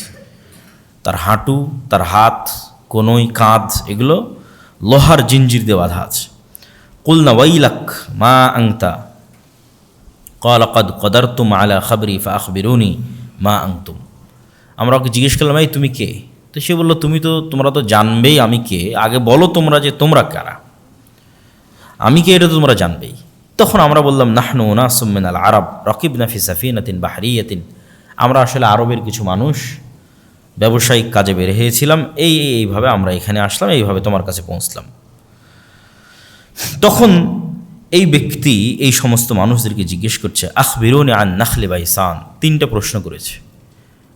তার হাঁটু, তার হাত, কোনই, কাঁধ, এগুলো লোহার জিঞ্জির দিয়ে বাধা আছে। কুলনা ওয়াইলাক মা আংতা ক্বালা ক্বাদ ক্বাদারতুম আলা খাবরি ফাআখবিরুনি মা আনতুম। আমরা ওকে জিজ্ঞেস করলাম এই তুমি কে? তো সে বললো তোমরা তো জানবেই আমি কে, আগে বলো তোমরা যে তোমরা কারা, আমি কে এটা তো তোমরা জানবেই। তখন আমরা বললাম নাহনু উনাসুম মিনাল আরব রাকিবনা ফি সাফিনাতিন বাহরিয়াতিন, আমরা আসলে আরবের কিছু মানুষ, ব্যবসায়িক কাজে বের হয়েছিলাম, এইভাবে আমরা এখানে আসলাম, এইভাবে তোমার কাছে পৌঁছলাম। তখন এই ব্যক্তি এই সমস্ত মানুষদেরকে জিজ্ঞেস করছে আখবিরুনি আন নাখলি বাইসান, তিনটা প্রশ্ন করেছে।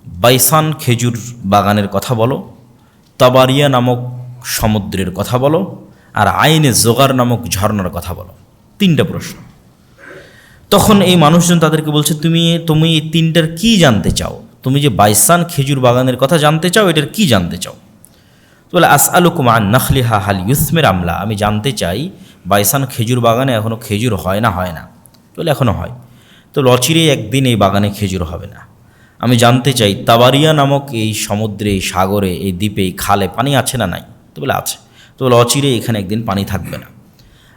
বাইসান খেজুর বাগানের কথা বলো, তাবারিয়া নামক সমুদ্রের কথা বলো, আর আইনে জোগার নামক ঝর্ণার কথা বলো, তিনটা প্রশ্ন। তখন এই মানুষজন তাদেরকে বলছে তুমি এই তিনটার কি জানতে চাও? তুমি যে বাইসান খেজুর বাগানের কথা জানতে চাও, এটার কি জানতে চাও? বলে আসআলুকুম আন নাখলিহা হাল ইউসমির আমলা, আমি জানতে চাই বাইসান খেজুর বাগানে এখনও খেজুর হয় না? বলে এখনও হয়। তো অচিরেই একদিন এই বাগানে খেজুর হবে না। আমি জানতে চাই তাবারিয়া নামক এই সমুদ্রে, এই সাগরে, এই দ্বীপে, এই খালে পানি আছে না নাই? তো বলে আছে। তো বলে অচিরেই এখানে একদিন পানি থাকবে না।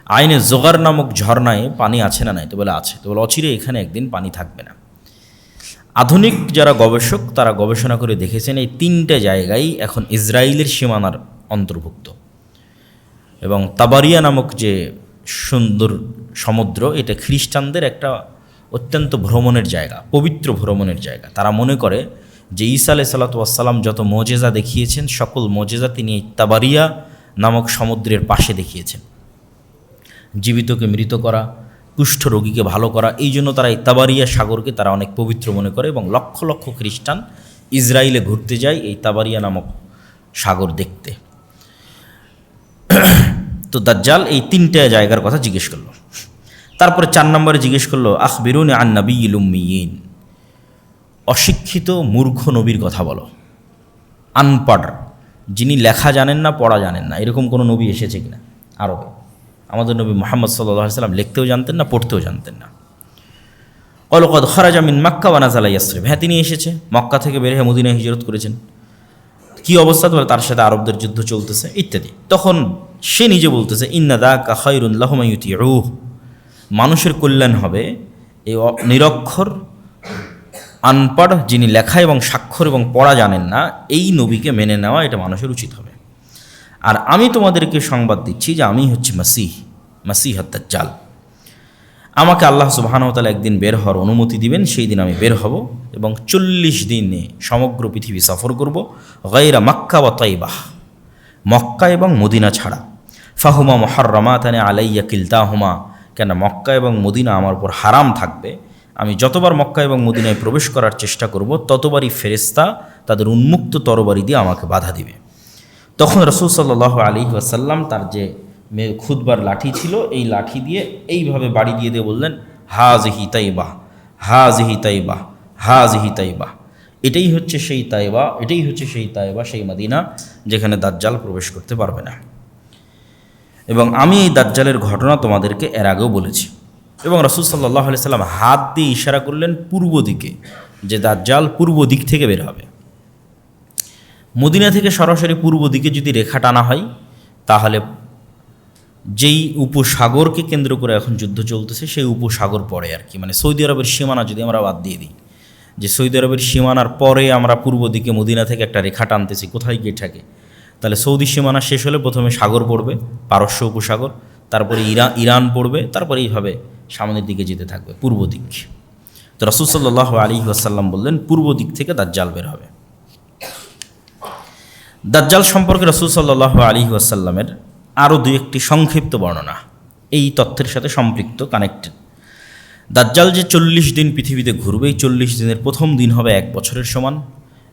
আইনে জোগার নামক ঝর্ণায় পানি আছে না নাই? তো বলে আছে। তো বলে অচিরেই এখানে একদিন পানি থাকবে না। আধুনিক যারা গবেষক তারা গবেষণা করে দেখেছেন এই তিনটে জায়গায় এখন ইসরায়েলের সীমানার অন্তর্ভুক্ত, এবং তাবারিয়া নামক যে সুন্দর সমুদ্র, এটা খ্রিস্টানদের একটা অত্যন্ত ভ্রমণের জায়গা, পবিত্র ভ্রমণের জায়গা। তারা মনে করে যে ঈসা আলাইহিস সালাতু ওয়াস সালাম যত মোজেজা দেখিয়েছেন, সকল মোজেজা তিনি এই তাবারিয়া নামক সমুদ্রের পাশে দেখিয়েছেন। জীবিতকে মৃত করা, কুষ্ঠ রোগীকে ভালো করা, এই জন্য তারা এই তাবারিয়া সাগরকে তারা অনেক পবিত্র মনে করে, এবং লক্ষ লক্ষ খ্রিস্টান ইসরায়েলে ঘুরতে যায় এই তাবারিয়া নামক সাগর দেখতে। তো দাজ্জাল এই তিনটা জায়গার কথা জিজ্ঞেস করলো। তারপরে 4 নম্বরে জিজ্ঞেস করলো আখবিরুনি আন নাবিয়্যিল উম্মিয়িন, অশিক্ষিত মূর্খ নবীর কথা বলো। আনপড়, যিনি লেখা জানেন না, পড়া জানেন না, এরকম কোনো নবী এসেছে কিনা আরবে? আমাদের নবী মুহাম্মদ সাল্লাল্লাহু আলাইহি সাল্লাম লিখতেও জানতেন না, পড়তেও জানতেন না। ক্বালু ক্বাদ খারাজা মিন মক্কা ওয়া নাযালা ইয়াসরিব, হ্যাঁ তিনি এসেছে, মক্কা থেকে বের হয়ে মদিনায় হিজরত করেছেন। কী অবস্থা? তো তার সাথে আরবদের যুদ্ধ চলতেছে ইত্যাদি। তখন সে নিজে বলতেছে ইন্না যাকা খায়রুন লাহুম ইউতিউহ, মানুষের কল্যাণ হবে এই নিরক্ষর, আনপড়, যিনি লেখা এবং স্বাক্ষর এবং পড়া জানেন না, এই নবীকে মেনে নেওয়া এটা মানুষের উচিত হবে। আর আমি তোমাদেরকে সংবাদ দিচ্ছি যে আমি হচ্ছে মাসিহ দাজ্জাল। আমাকে আল্লাহ সুবহানাহু ওয়া তাআলা একদিন বের হওয়ার অনুমতি দিবেন, সেই দিন আমি বের হব এবং 40 দিনে সমগ্র পৃথিবী সফর করব, গায়রা মক্কা ওয়া তাইবাহ, মক্কা এবং মদিনা ছাড়া। ফাহুমা মুহাররামাতান আলাইয়া কিলতাহুমা, কেন মক্কা এবং মদিনা আমার উপর হারাম থাকবে। আমি যতবার মক্কা এবং মদিনায় প্রবেশ করার চেষ্টা করব, ততবারই ফেরেশতা তাদের উন্মুক্ত তরবারি দিয়ে আমাকে বাধা দিবে। তখন রাসূল সাল্লাল্লাহু আলাইহি ওয়াসাল্লাম তার যে খুতবার লাঠি ছিল, এই লাঠি দিয়ে এইভাবে বাড়ি দিয়ে বললেন হাযিহি তাইবাহ, হাযিহি তাইবাহ, হাযিহি তাইবাহ, এটাই হচ্ছে সেই তাইবা, এটাই হচ্ছে সেই তাইবা, সেই মদিনা যেখানে দাজ্জাল প্রবেশ করতে পারবে না। এবং আমি এই দাজ্জালের ঘটনা তোমাদেরকে এর আগেও বলেছি। এবং রাসূল সাল্লাল্লাহু আলাইহি সাল্লাম হাত দিয়ে ইশারা করলেন পূর্ব দিকে, যে দাজ্জাল পূর্ব দিক থেকে বের হবে। মদিনা থেকে সরাসরি পূর্ব দিকে যদি রেখা টানা হয়, তাহলে যেই উপসাগরকে কেন্দ্র করে এখন যুদ্ধ চলতেছে সেই উপসাগর পরে আর কি, মানে সৌদি আরবের সীমানা যদি আমরা বাদ দিয়ে দিই, যে সৌদি আরবের সীমানার পরে আমরা পূর্ব দিকে মদিনা থেকে একটা রেখা টানতেছি কোথায় গিয়ে থাকে, তাহলে সৌদি সীমানা শেষ হলে প্রথমে সাগর পড়বে, পারস্য উপসাগর, তারপরে ইরান পড়বে, তারপরে এইভাবে সামনের দিকে যেতে থাকবে পূর্ব দিক। তো রাসূল সাল্লাল্লাহু আলাইহি ওয়াসাল্লাম বললেন পূর্ব দিক থেকে দাজ্জাল বের হবে। দাজ্জাল সম্পর্কে রাসূল সাল্লাল্লাহু আলাইহি ওয়াসাল্লামের আরও দুই একটি সংক্ষিপ্ত বর্ণনা এই তথ্যের সাথে সম্পৃক্ত, কানেক্টেড। দাজ্জাল যে 40 দিন পৃথিবীতে ঘুরবে, এই 40 দিনের প্রথম দিন হবে 1 বছরের সমান,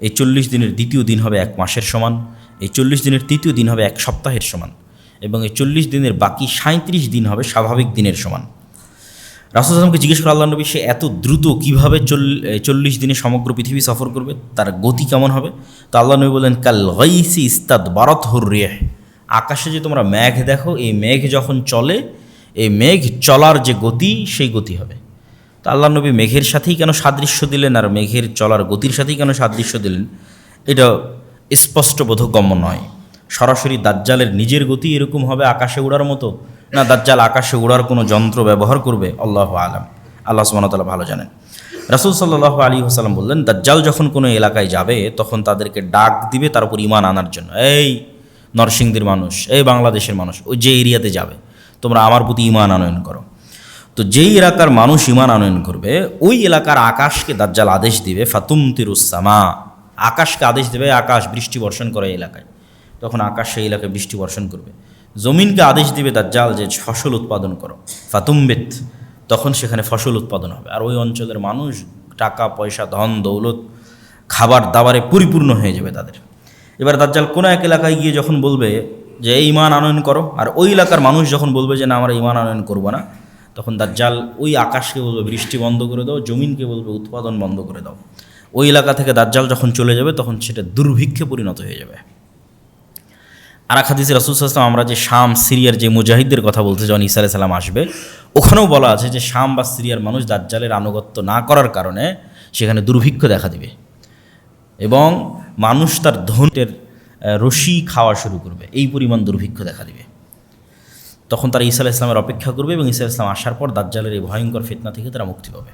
এই 40 দিনের দ্বিতীয় দিন হবে 1 মাসের সমান, এই 40 দিনের তৃতীয় দিন হবে 1 সপ্তাহের সমান, এবং এই 40 দিনের বাকি 37 দিন হবে স্বাভাবিক দিনের সমান। রাসূল সাল্লাল্লাহু জিজ্ঞেস করে আল্লাহ নবী, সে এত দ্রুত কীভাবে 40 দিনে সমগ্র পৃথিবী সফর করবে, তার গতি কেমন হবে? তো আল্লাহ নবী বললেন, কাল গাইসি ইস্তাদবারাতহুর রিহ, আকাশে যে তোমরা মেঘ দেখো, এই মেঘ যখন চলে, এই মেঘ চলার যে গতি সেই গতি হবে। তো আল্লাহ নবী মেঘের সাথেই কেন সাদৃশ্য দিলেন আর মেঘের চলার গতির সাথেই কেন সাদৃশ্য দিলেন, এটা স্পষ্ট বোধগম্য নয়। সরাসরি দাজ্জালের নিজের গতি এরকম হবে আকাশে উড়ার মতো, না দাজ্জাল আকাশে উড়ার কোনো যন্ত্র ব্যবহার করবে, আল্লাহু আলাম, আল্লাহ সুবহানাহু ওয়া তাআলা ভালো জানেন। রাসূল সাল্লাল্লাহু আলাইহি ওয়াসাল্লাম বললেন, দাজ্জাল যখন কোনো এলাকায় যাবে তখন তাদেরকে ডাক দিবে তার উপর ঈমান আনার জন্য। এই নরসিংদীর মানুষ, এই বাংলাদেশের মানুষ, ওই যে এরিয়াতে যাবে, তোমরা আমার প্রতি ঈমান আনয়ন করো। তো যেই এলাকার মানুষ ঈমান আনয়ন করবে, ওই এলাকার আকাশকে দাজ্জাল আদেশ দিবে, ফাতুমতিরুস সামা, আকাশকে আদেশ দেবে আকাশ বৃষ্টি বর্ষণ করে এলাকায়, তখন আকাশ সেই এলাকায় বৃষ্টি বর্ষণ করবে। জমিনকে আদেশ দিবে দাজ্জাল যে ফসল উৎপাদন করো, ফাতুমবিত, তখন সেখানে ফসল উৎপাদন হবে, আর ওই অঞ্চলের মানুষ টাকা পয়সা ধন দৌলত খাবার দাবারে পরিপূর্ণ হয়ে যাবে তাদের। এবার দাজ্জাল কোনো এক এলাকায় গিয়ে যখন বলবে যে এই ঈমান আনয়ন করো, আর ওই এলাকার মানুষ যখন বলবে যে না আমরা ঈমান আনয়ন করবো না, তখন দাজ্জাল ওই আকাশকে বলবে বৃষ্টি বন্ধ করে দাও, জমিনকে বলবে উৎপাদন বন্ধ করে দাও। ওই এলাকা থেকে দাজ্জাল যখন চলে যাবে তখন সেটা দুর্ভিক্ষে পরিণত হয়ে যাবে। আর এক হাদিসে রাসূল সাল্লাল্লাহু আলাইহি ওয়াসাল্লাম, আমরা যে শাম সিরিয়ার যে মুজাহিদদের কথা বলতে যখন ঈসা আলাইহিস সালাম আসবে, ওখানেও বলা আছে যে শাম বা সিরিয়ার মানুষ দাজ্জালের আনুগত্য না করার কারণে সেখানে দুর্ভিক্ষ দেখা দিবে এবং মানুষ তার ধনের রশি খাওয়া শুরু করবে, এই পরিমাণ দুর্ভিক্ষ দেখা দিবে। তখন তারা ঈসা আলাইহিস সালামের অপেক্ষা করবে এবং ঈসা আলাইহিস সালাম আসার পর দাজ্জালের এই ভয়ঙ্কর ফিতনা থেকে তারা মুক্তি পাবে।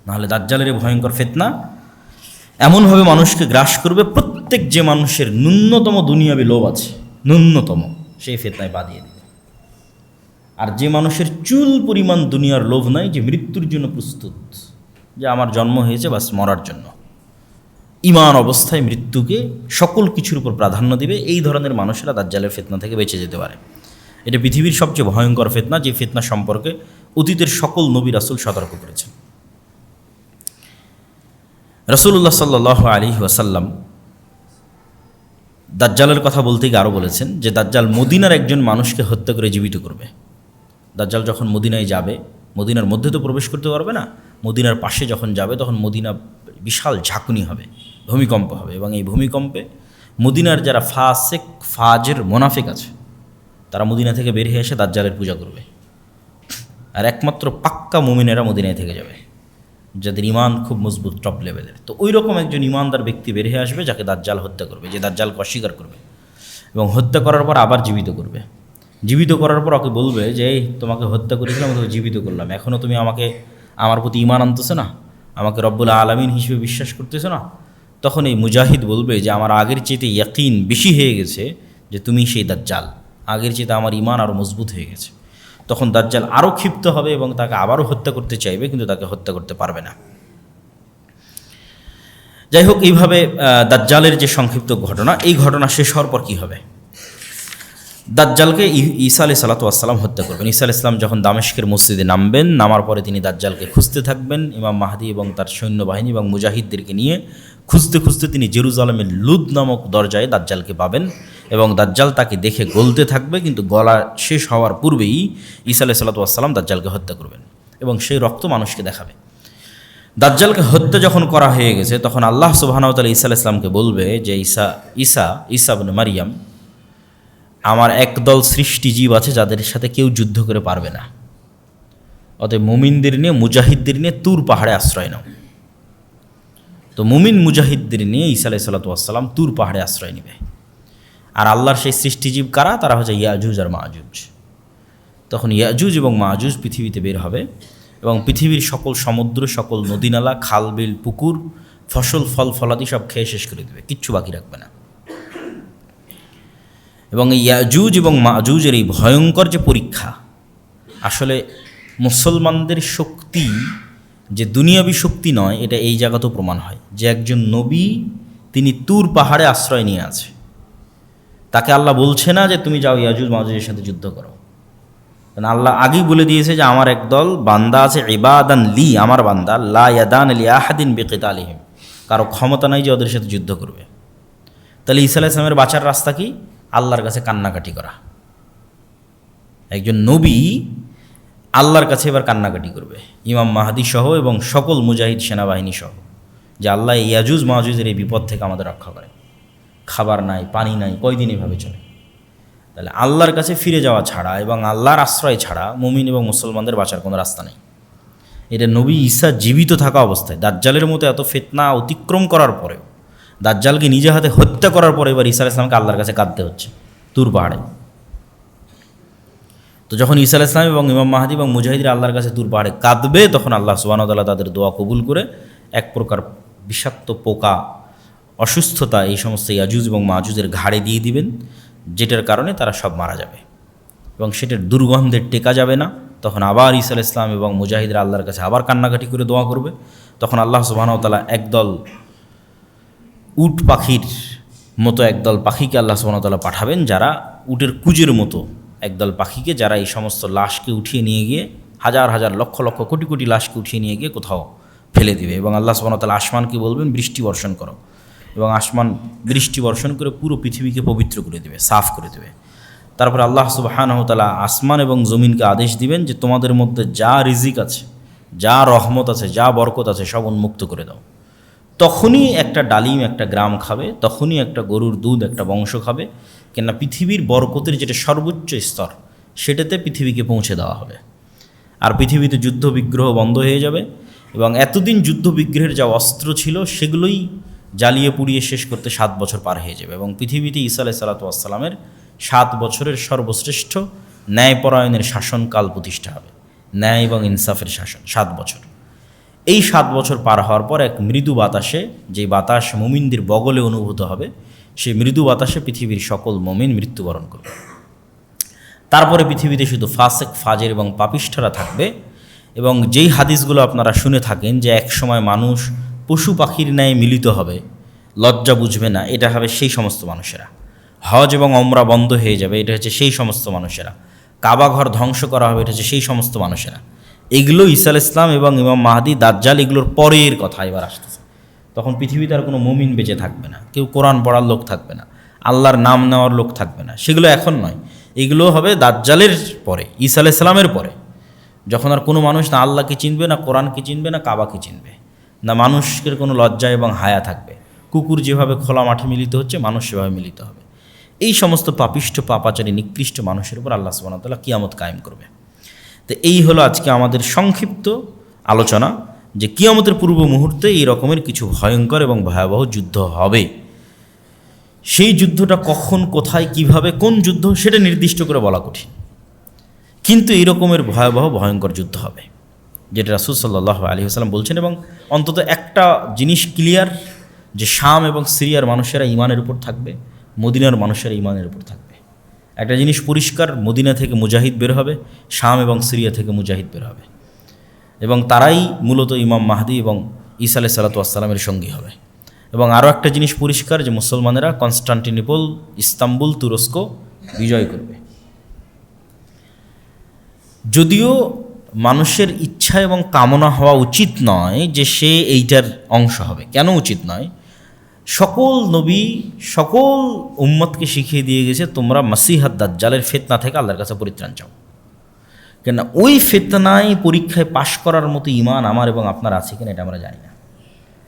নাহলে দাজ্জালের এই ভয়ঙ্কর ফিতনা এমনভাবে মানুষকে গ্রাস করবে, প্রত্যেক যে মানুষের ন্যূনতম দুনিয়াবী লোভ আছে, ন্যূনতম, সেই ফিতনায় পা দিয়ে দিবে। আর যে মানুষের চুল পরিমাণ দুনিয়ার লোভ নাই, যে মৃত্যুর জন্য প্রস্তুত, যে আমার জন্ম হয়েছে বাস মরার জন্য, ঈমান অবস্থায় মৃত্যুকে সকল কিছুর উপর প্রাধান্য দিবে, এই ধরনের মানুষেরা দাজ্জালের ফিতনা থেকে বেঁচে যেতে পারে। এটা পৃথিবীর সবচেয়ে ভয়ঙ্কর ফিতনা, যে ফিতনা সম্পর্কে অতীতের সকল নবী রাসূল সতর্ক করেছেন। রাসূলুল্লাহ সাল্লাল্লাহু আলাইহি ওয়াসাল্লাম দাজ্জালের কথা বলতে গিয়ে আরও বলেছেন যে দাজ্জাল মদিনার একজন মানুষকে হত্যা করে জীবিত করবে। দাজ্জাল যখন মদিনায় যাবে, মদিনার মধ্যে তো প্রবেশ করতে পারবে না, মদিনার পাশে যখন যাবে তখন মদিনা বিশাল ঝাঁকুনি হবে, ভূমিকম্প হবে, এবং এই ভূমিকম্পে মদিনার যারা ফাসেক ফাজের মোনাফিক আছে তারা মদিনা থেকে বের হয়ে এসে দাজ্জালের পূজা করবে, আর একমাত্র পাক্কা মুমিনেরা মদিনায় থেকে যাবে, যাদের ঈমান খুব মজবুত টপ লেভেলের। তো ওই রকম একজন ঈমানদার ব্যক্তি বের হয়ে আসবে যাকে দাজ্জাল হত্যা করবে, যে দাজ্জালকে অস্বীকার করবে এবং হত্যা করার পর আবার জীবিত করবে। জীবিত করার পর ওকে বলবে যে এই তোমাকে হত্যা করেছিলাম, তোকে জীবিত করলাম, এখনও তুমি আমাকে আমার প্রতি ঈমান আনতেছো না, আমাকে রব্বুল আলামিন হিসেবে বিশ্বাস করতেছো না। তখন এই মুজাহিদ বলবে যে আমার আগের চেয়ে ইয়াকিন বেশি হয়ে গেছে যে তুমি সেই দাজ্জাল, আগের চেয়ে আমার ঈমান আরও মজবুত হয়ে গেছে। তখন দাজ্জাল আরও ক্ষিপ্ত হবে এবং তাকে আবারও হত্যা করতে চাইবে, কিন্তু তাকে হত্যা করতে পারবে না। যাই হোক, এইভাবে দাজ্জালের যে সংক্ষিপ্ত ঘটনা, এই ঘটনা শেষ হওয়ার পর কী হবে? দাজ্জালকে ঈসা আলাইহিস সালাতু ওয়াস সালাম হত্যা করবেন। ঈসা আলাইহিস সালাম যখন দামেস্কের মসজিদে নামবেন, নামার পরে তিনি দাজ্জালকে খুঁজতে থাকবেন। ইমাম মাহদি এবং তার সৈন্যবাহিনী এবং মুজাহিদদেরকে নিয়ে খুঁজতে খুঁজতে তিনি জেরুজালেমের লুদ নামক দরজায় দাজ্জালকে পাবেন এবং দাজ্জাল তাকে দেখে গলতে থাকবে, কিন্তু গলা শেষ হওয়ার পূর্বেই ঈসা আলাইহিস সালাতু ওয়াস সালাম দাজ্জালকে হত্যা করবেন এবং সেই রক্ত মানুষকে দেখাবে। দাজ্জালকে হত্যা যখন করা হয়ে গেছে তখন আল্লাহ সুবহানাহু ওয়া তাআলা ঈসা আলাইহিস সালামকে বলবে যে ঈসা ইবনে মারিয়াম, আমার একদল সৃষ্টি জীব আছে যাদের সাথে কেউ যুদ্ধ করে পারবে না, অতএব মুমিনদের নিয়ে মুজাহিদদের নিয়ে তুর পাহাড়ে আশ্রয় নাও। তো মুমিন মুজাহিদদের নিয়ে ঈসা আলাইহিস সালাতু ওয়াস সালাম তুর পাহাড়ে আশ্রয় নেবে। আর আল্লাহর সেই সৃষ্টিজীব কারা? তারা হচ্ছে ইয়াজুজ আর মাজুজ। তখন ইয়াজুজ এবং মাজুজ পৃথিবীতে বের হবে এবং পৃথিবীর সকল সমুদ্র, সকল নদীনালা, খাল বিল, পুকুর, ফসল, ফল ফলাদি সব খেয়ে শেষ করে দেবে, কিচ্ছু বাকি রাখবে না। এবং এই ইয়াজুজ এবং মাজুজের এই ভয়ঙ্কর যে পরীক্ষা, আসলে মুসলমানদের শক্তি যে দুনিয়াবী শক্তি নয়, এটা এই জায়গাতেও প্রমাণ হয় যে একজন নবী তিনি তুর পাহাড়ে আশ্রয় নিয়ে আছে। তাকে আল্লাহ বলছে না যে তুমি যাও ইয়াজুজ মাজুজের সাথে যুদ্ধ করো, কারণ আল্লাহ আগেই বলে দিয়েছে যে আমার একদল বান্দা আছে, ইবাদান লি, আমার বান্দা, লা ইয়াদান লি আহাদিন বিকিতালিহিম, কারো ক্ষমতা নাই যে ওদের সাথে যুদ্ধ করবে। তাহলে ঈসা আলাইহিস সালামের বাঁচার রাস্তা কি? আল্লাহর কাছে কান্নাকাটি করা। একজন নবী আল্লাহর কাছে এবার কান্নাকাটি করবে, ইমাম মাহদী সহ এবং সকল মুজাহিদ সেনাবাহিনী সহ, যে আল্লাহ ইয়াজুজ মাজুজের এই বিপদ থেকে আমাদের রক্ষা করে। খাবার নাই, পানি নাই, কয়দিন এভাবে চলে। তাহলে আল্লাহর কাছে ফিরে যাওয়া ছাড়া এবং আল্লাহর আশ্রয় ছাড়া মুমিন এবং মুসলমানদের বাঁচার কোনো রাস্তা নেই। এটা নবী ঈসা জীবিত থাকা অবস্থায়, দাজ্জালের মতো এত ফিতনা অতিক্রম করার পরেও, দাজ্জালকে নিজে হাতে হত্যা করার পরে এবার ঈসা আলাইহিস সালামকে আল্লাহর কাছে কাঁদতে হচ্ছে তুর পাহাড়ে। তো যখন ঈসা আলাইহিস সালাম এবং ইমাম মাহদী এবং মুজাহিদরা আল্লাহর কাছে তুর পাহাড়ে কাঁদবে, তখন আল্লাহ সুবহানাহু ওয়া তাআলা তাদের দোয়া কবুল করে এক প্রকার বিষাক্ত পোকা, অসুস্থতা এই সমস্ত ইয়াজুজ এবং মাজুজের ঘাড়ে দিয়ে দিবেন, যেটার কারণে তারা সব মারা যাবে এবং সেটার দুর্গন্ধে টেকা যাবে না। তখন আবার ঈসা আলাইহিস সালাম এবং মুজাহিদরা আল্লাহর কাছে আবার কান্নাকাটি করে দোয়া করবে। তখন আল্লাহ সুবহানাহু ওয়া তাআলা একদল উট পাখির মতো একদল পাখিকে আল্লাহ সুবহানাহু ওয়া তাআলা পাঠাবেন, যারা উটের কুজের মতো একদল পাখিকে, যারা এই সমস্ত লাশকে উঠিয়ে নিয়ে গিয়ে, হাজার হাজার লক্ষ লক্ষ কোটি কোটি লাশকে উঠিয়ে নিয়ে গিয়ে কোথাও ফেলে দিবে। এবং আল্লাহ সুবহানাহু ওয়া তাআলা আসমানকে বলবেন বৃষ্টি বর্ষণ করো, এবং আসমান বৃষ্টি বর্ষণ করে পুরো পৃথিবীকে পবিত্র করে দেবে, সাফ করে দেবে। তারপর আল্লাহ সুবহানাহু ওয়া তাআলা আসমান এবং জমিনকে আদেশ দিবেন যে তোমাদের মধ্যে যা রিজিক আছে, যা রহমত আছে, যা বরকত আছে, সব উন্মুক্ত করে দাও। তখনই একটা ডালিম একটা গ্রাম খাবে, তখনই একটা গরুর দুধ একটা বংশ খাবে, কেননা পৃথিবীর বরকতের যেটা সর্বোচ্চ স্তর, সেটাতে পৃথিবীকে পৌঁছে দেওয়া হবে। আর পৃথিবীতে যুদ্ধ বিগ্রহ বন্ধ হয়ে যাবে এবং এতদিন যুদ্ধ বিগ্রহের যা অস্ত্র ছিল সেগুলোই জ্বালিয়ে পুড়িয়ে শেষ করতে 7 বছর পার হয়ে যাবে এবং পৃথিবীতে ঈসা আলাইহিস সালামের 7 বছরের সর্বশ্রেষ্ঠ ন্যায়পরায়ণের শাসনকাল প্রতিষ্ঠা হবে, ন্যায় এবং ইনসাফের শাসন 7 বছর। এই 7 বছর পার হওয়ার পর এক মৃদু বাতাসে, যে বাতাস মুমিনদের বগলে অনুভূত হবে, সেই মৃদু বাতাসে পৃথিবীর সকল মুমিন মৃত্যুবরণ করবে। তারপরে পৃথিবীতে শুধু ফাসেক, ফাজের এবং পাপিষ্ঠরা থাকবে। এবং যেই হাদিসগুলো আপনারা শুনে থাকেন যে এক সময় মানুষ পশু পাখির ন্যায় মিলিত হবে, লজ্জা বুঝবে না, এটা হবে সেই সমস্ত মানুষেরা। হজ এবং ওমরা বন্ধ হয়ে যাবে, এটা হচ্ছে সেই সমস্ত মানুষেরা। কাবা ঘর ধ্বংস করা হবে, এটা হচ্ছে সেই সমস্ত মানুষেরা। এগুলো ঈসা আলাইহিস সালাম এবং ইমাম মাহদী, দাজ্জাল, এগুলোর পরের কথা এবার আসতেছে। তখন পৃথিবীতে আর কোনো মুমিন বেঁচে থাকবে না, কেউ কোরআন পড়ার লোক থাকবে না, আল্লাহর নাম নেওয়ার লোক থাকবে না। সেগুলো এখন নয়, এগুলো হবে দাজ্জালের পরে, ঈসা আলাইহিস সালামের পরে, যখন আর কোনো মানুষ না আল্লাহকে চিনবে, না কোরআনকে চিনবে, না কাবাকে চিনবে, না মানুষের কোনো লজ্জা এবং হায়া থাকবে। কুকুর যেভাবে খোলা মাঠে মিলিত হচ্ছে, মানুষ সেভাবে মিলিত হবে। এই সমস্ত পাপিষ্ঠ, পাপাচারী, নিকৃষ্ট মানুষের উপর আল্লাহ সুবহানাহু ওয়া তাআলা কিয়ামত কায়েম করবে। তো এই হলো আজকে আমাদের সংক্ষিপ্ত আলোচনা যে কিয়ামতের পূর্ব মুহূর্তে এই রকমের কিছু ভয়ঙ্কর এবং ভয়াবহ যুদ্ধ হবে। সেই যুদ্ধটা কখন, কোথায়, কিভাবে, কোন যুদ্ধ, সেটা নির্দিষ্ট করে বলা কঠিন, কিন্তু এই রকমের ভয়াবহ ভয়ঙ্কর যুদ্ধ হবে, যেটা রাসূল সাল্লাল্লাহু আলাইহি ওয়াসাল্লাম বলছেন। এবং অন্তত একটা জিনিস ক্লিয়ার, যে শাম এবং সিরিয়ার মানুষেরা ঈমানের উপর থাকবে, মদিনার মানুষেরা ঈমানের উপর থাকবে। একটা জিনিস পরিষ্কার, মদিনা থেকে মুজাহিদ বের হবে, শাম এবং সিরিয়া থেকে মুজাহিদ বের হবে, এবং তারাই মূলত ইমাম মাহদী এবং ঈসা আলাইহিস সালামের সঙ্গী হবে। এবং আরও একটা জিনিস পরিষ্কার, যে মুসলমানেরা কনস্টান্টিনোপল, ইস্তাম্বুল, তুরস্ক বিজয় করবে। যদিও মানুষের ইচ্ছা এবং কামনা হওয়া উচিত নয় যে সে এইটার অংশ হবে। কেন উচিত নয়? সকল নবী সকল উম্মতকে শিখিয়ে দিয়ে গেছে, তোমরা মাসিহাদ দাজ্জালের ফিতনা থেকে আল্লাহর কাছে পরিত্রাণ চাও। কেন ওই ফিতনায় পরীক্ষায় পাশ করার মতো ঈমান আমার এবং আপনার আছে কিনা এটা আমরা জানি না।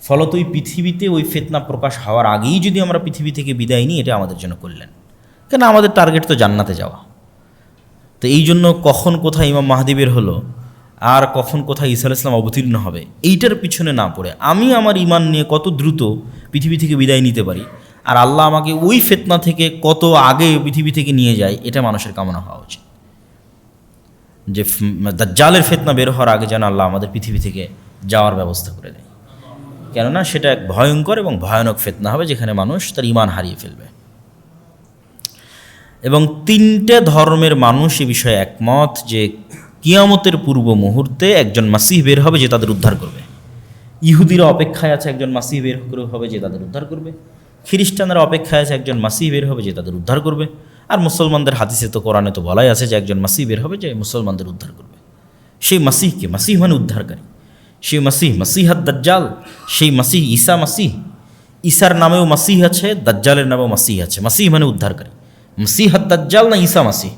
ফলত ওই পৃথিবীতে ওই ফিতনা প্রকাশ হওয়ার আগেই যদি আমরা পৃথিবী থেকে বিদায় নিই, এটা আমাদের জন্য করলেন। কেন আমাদের টার্গেট তো জান্নাতে যাওয়া। তো এই জন্য কখন কোথায় ইমাম মাহদী বের হলো আর কখন কোথায় ঈসা আলাইহিস সালাম অবতীর্ণ হবে, এইটার পিছনে না পড়ে আমি আমার ঈমান নিয়ে কত দ্রুত পৃথিবী থেকে বিদায় নিতে পারি, আর আল্লাহ আমাকে ওই ফিতনা থেকে কত আগে পৃথিবী থেকে নিয়ে যায়, এটা মানুষের কামনা হওয়া উচিত। যে দাজ্জালের ফিতনা বের হওয়ার আগে যেন আল্লাহ আমাদের পৃথিবী থেকে যাওয়ার ব্যবস্থা করে দেয়, কেননা সেটা এক ভয়ঙ্কর এবং ভয়ানক ফিতনা হবে, যেখানে মানুষ তার ঈমান হারিয়ে ফেলবে। এবং তিনটে ধর্মের মানুষ এ বিষয়ে একমত যে কিয়ামতের পূর্ব মুহূর্তে একজন মাসিহ বের হবে যে তাদের উদ্ধার করবে। ইহুদিরা অপেক্ষায় আছে একজন মাসিহ বের হবে যে তাদের উদ্ধার করবে, খ্রিস্টানরা অপেক্ষায় আছে একজন মাসিহ বের হবে যে তাদের উদ্ধার করবে, আর মুসলমানদের হাদিসে তো কোরআনে তো বলাই আছে যে একজন মাসিহ বের হবে যে মুসলমানদের উদ্ধার করবে। সেই মাসিহকে, মাসিহ মানে উদ্ধারকারী, সেই মাসিহ মাসিহাত দাজ্জাল, সেই মাসিহ ঈসা মাসিহ। ঈসার নামেও মাসিহ আছে, দাজ্জালের নামেও মাসিহ আছে। মাসিহ মানে উদ্ধারকারী, মাসিহাত দাজ্জাল না ঈসা মাসিহ।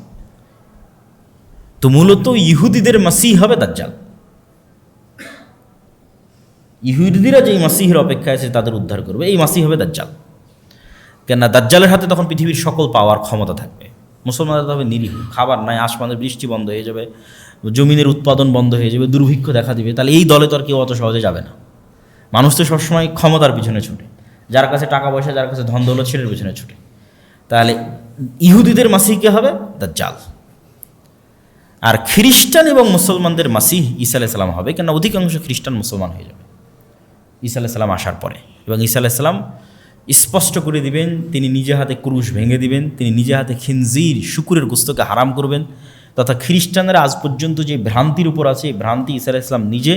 তো মূলত ইহুদিদের মাসিহ হবে দাজ্জাল। ইহুদিরা যেই মাসিহের অপেক্ষায় আছে তাদের উদ্ধার করবে, এই মাসিহ হবে দাজ্জাল। কেননা দাজ্জালের হাতে তখন পৃথিবীর সকল পাওয়ার ক্ষমতা থাকবে। মুসলমানরা তবে নিরীহ, খাবার নাই, আসমানের বৃষ্টি বন্ধ হয়ে যাবে, জমিনের উৎপাদন বন্ধ হয়ে যাবে, দুর্ভিক্ষ দেখা দিবে। তাহলে এই দলে তো আর কেউ অত সহজে যাবে না। মানুষ তো সবসময় ক্ষমতার পিছনে ছুটে, যার কাছে টাকা পয়সা, যার কাছে ধন দৌলত, সেটার পিছনে ছুটে। তাহলে ইহুদিদের মাসিহকে হবে দাজ্জাল, আর খ্রিস্টান এবং মুসলমানদের মাসিহ ঈসা আলাইহিস সালাম হবে, কেন অধিকাংশ খ্রিস্টান মুসলমান হয়ে যাবে ঈসা আলাইহিস সালাম আসার পরে। এবং ঈসা আলাইহিস সালাম স্পষ্ট করে দিবেন, তিনি নিজে হাতে ক্রুশ ভেঙে দিবেন, তিনি নিজে হাতে খিনজির শুকুরের গোস্তকে হারাম করবেন, তথা খ্রিস্টানরা আজ পর্যন্ত যে ভ্রান্তির উপর আছে, এই ভ্রান্তি ঈসা আলাইহিস সালাম নিজে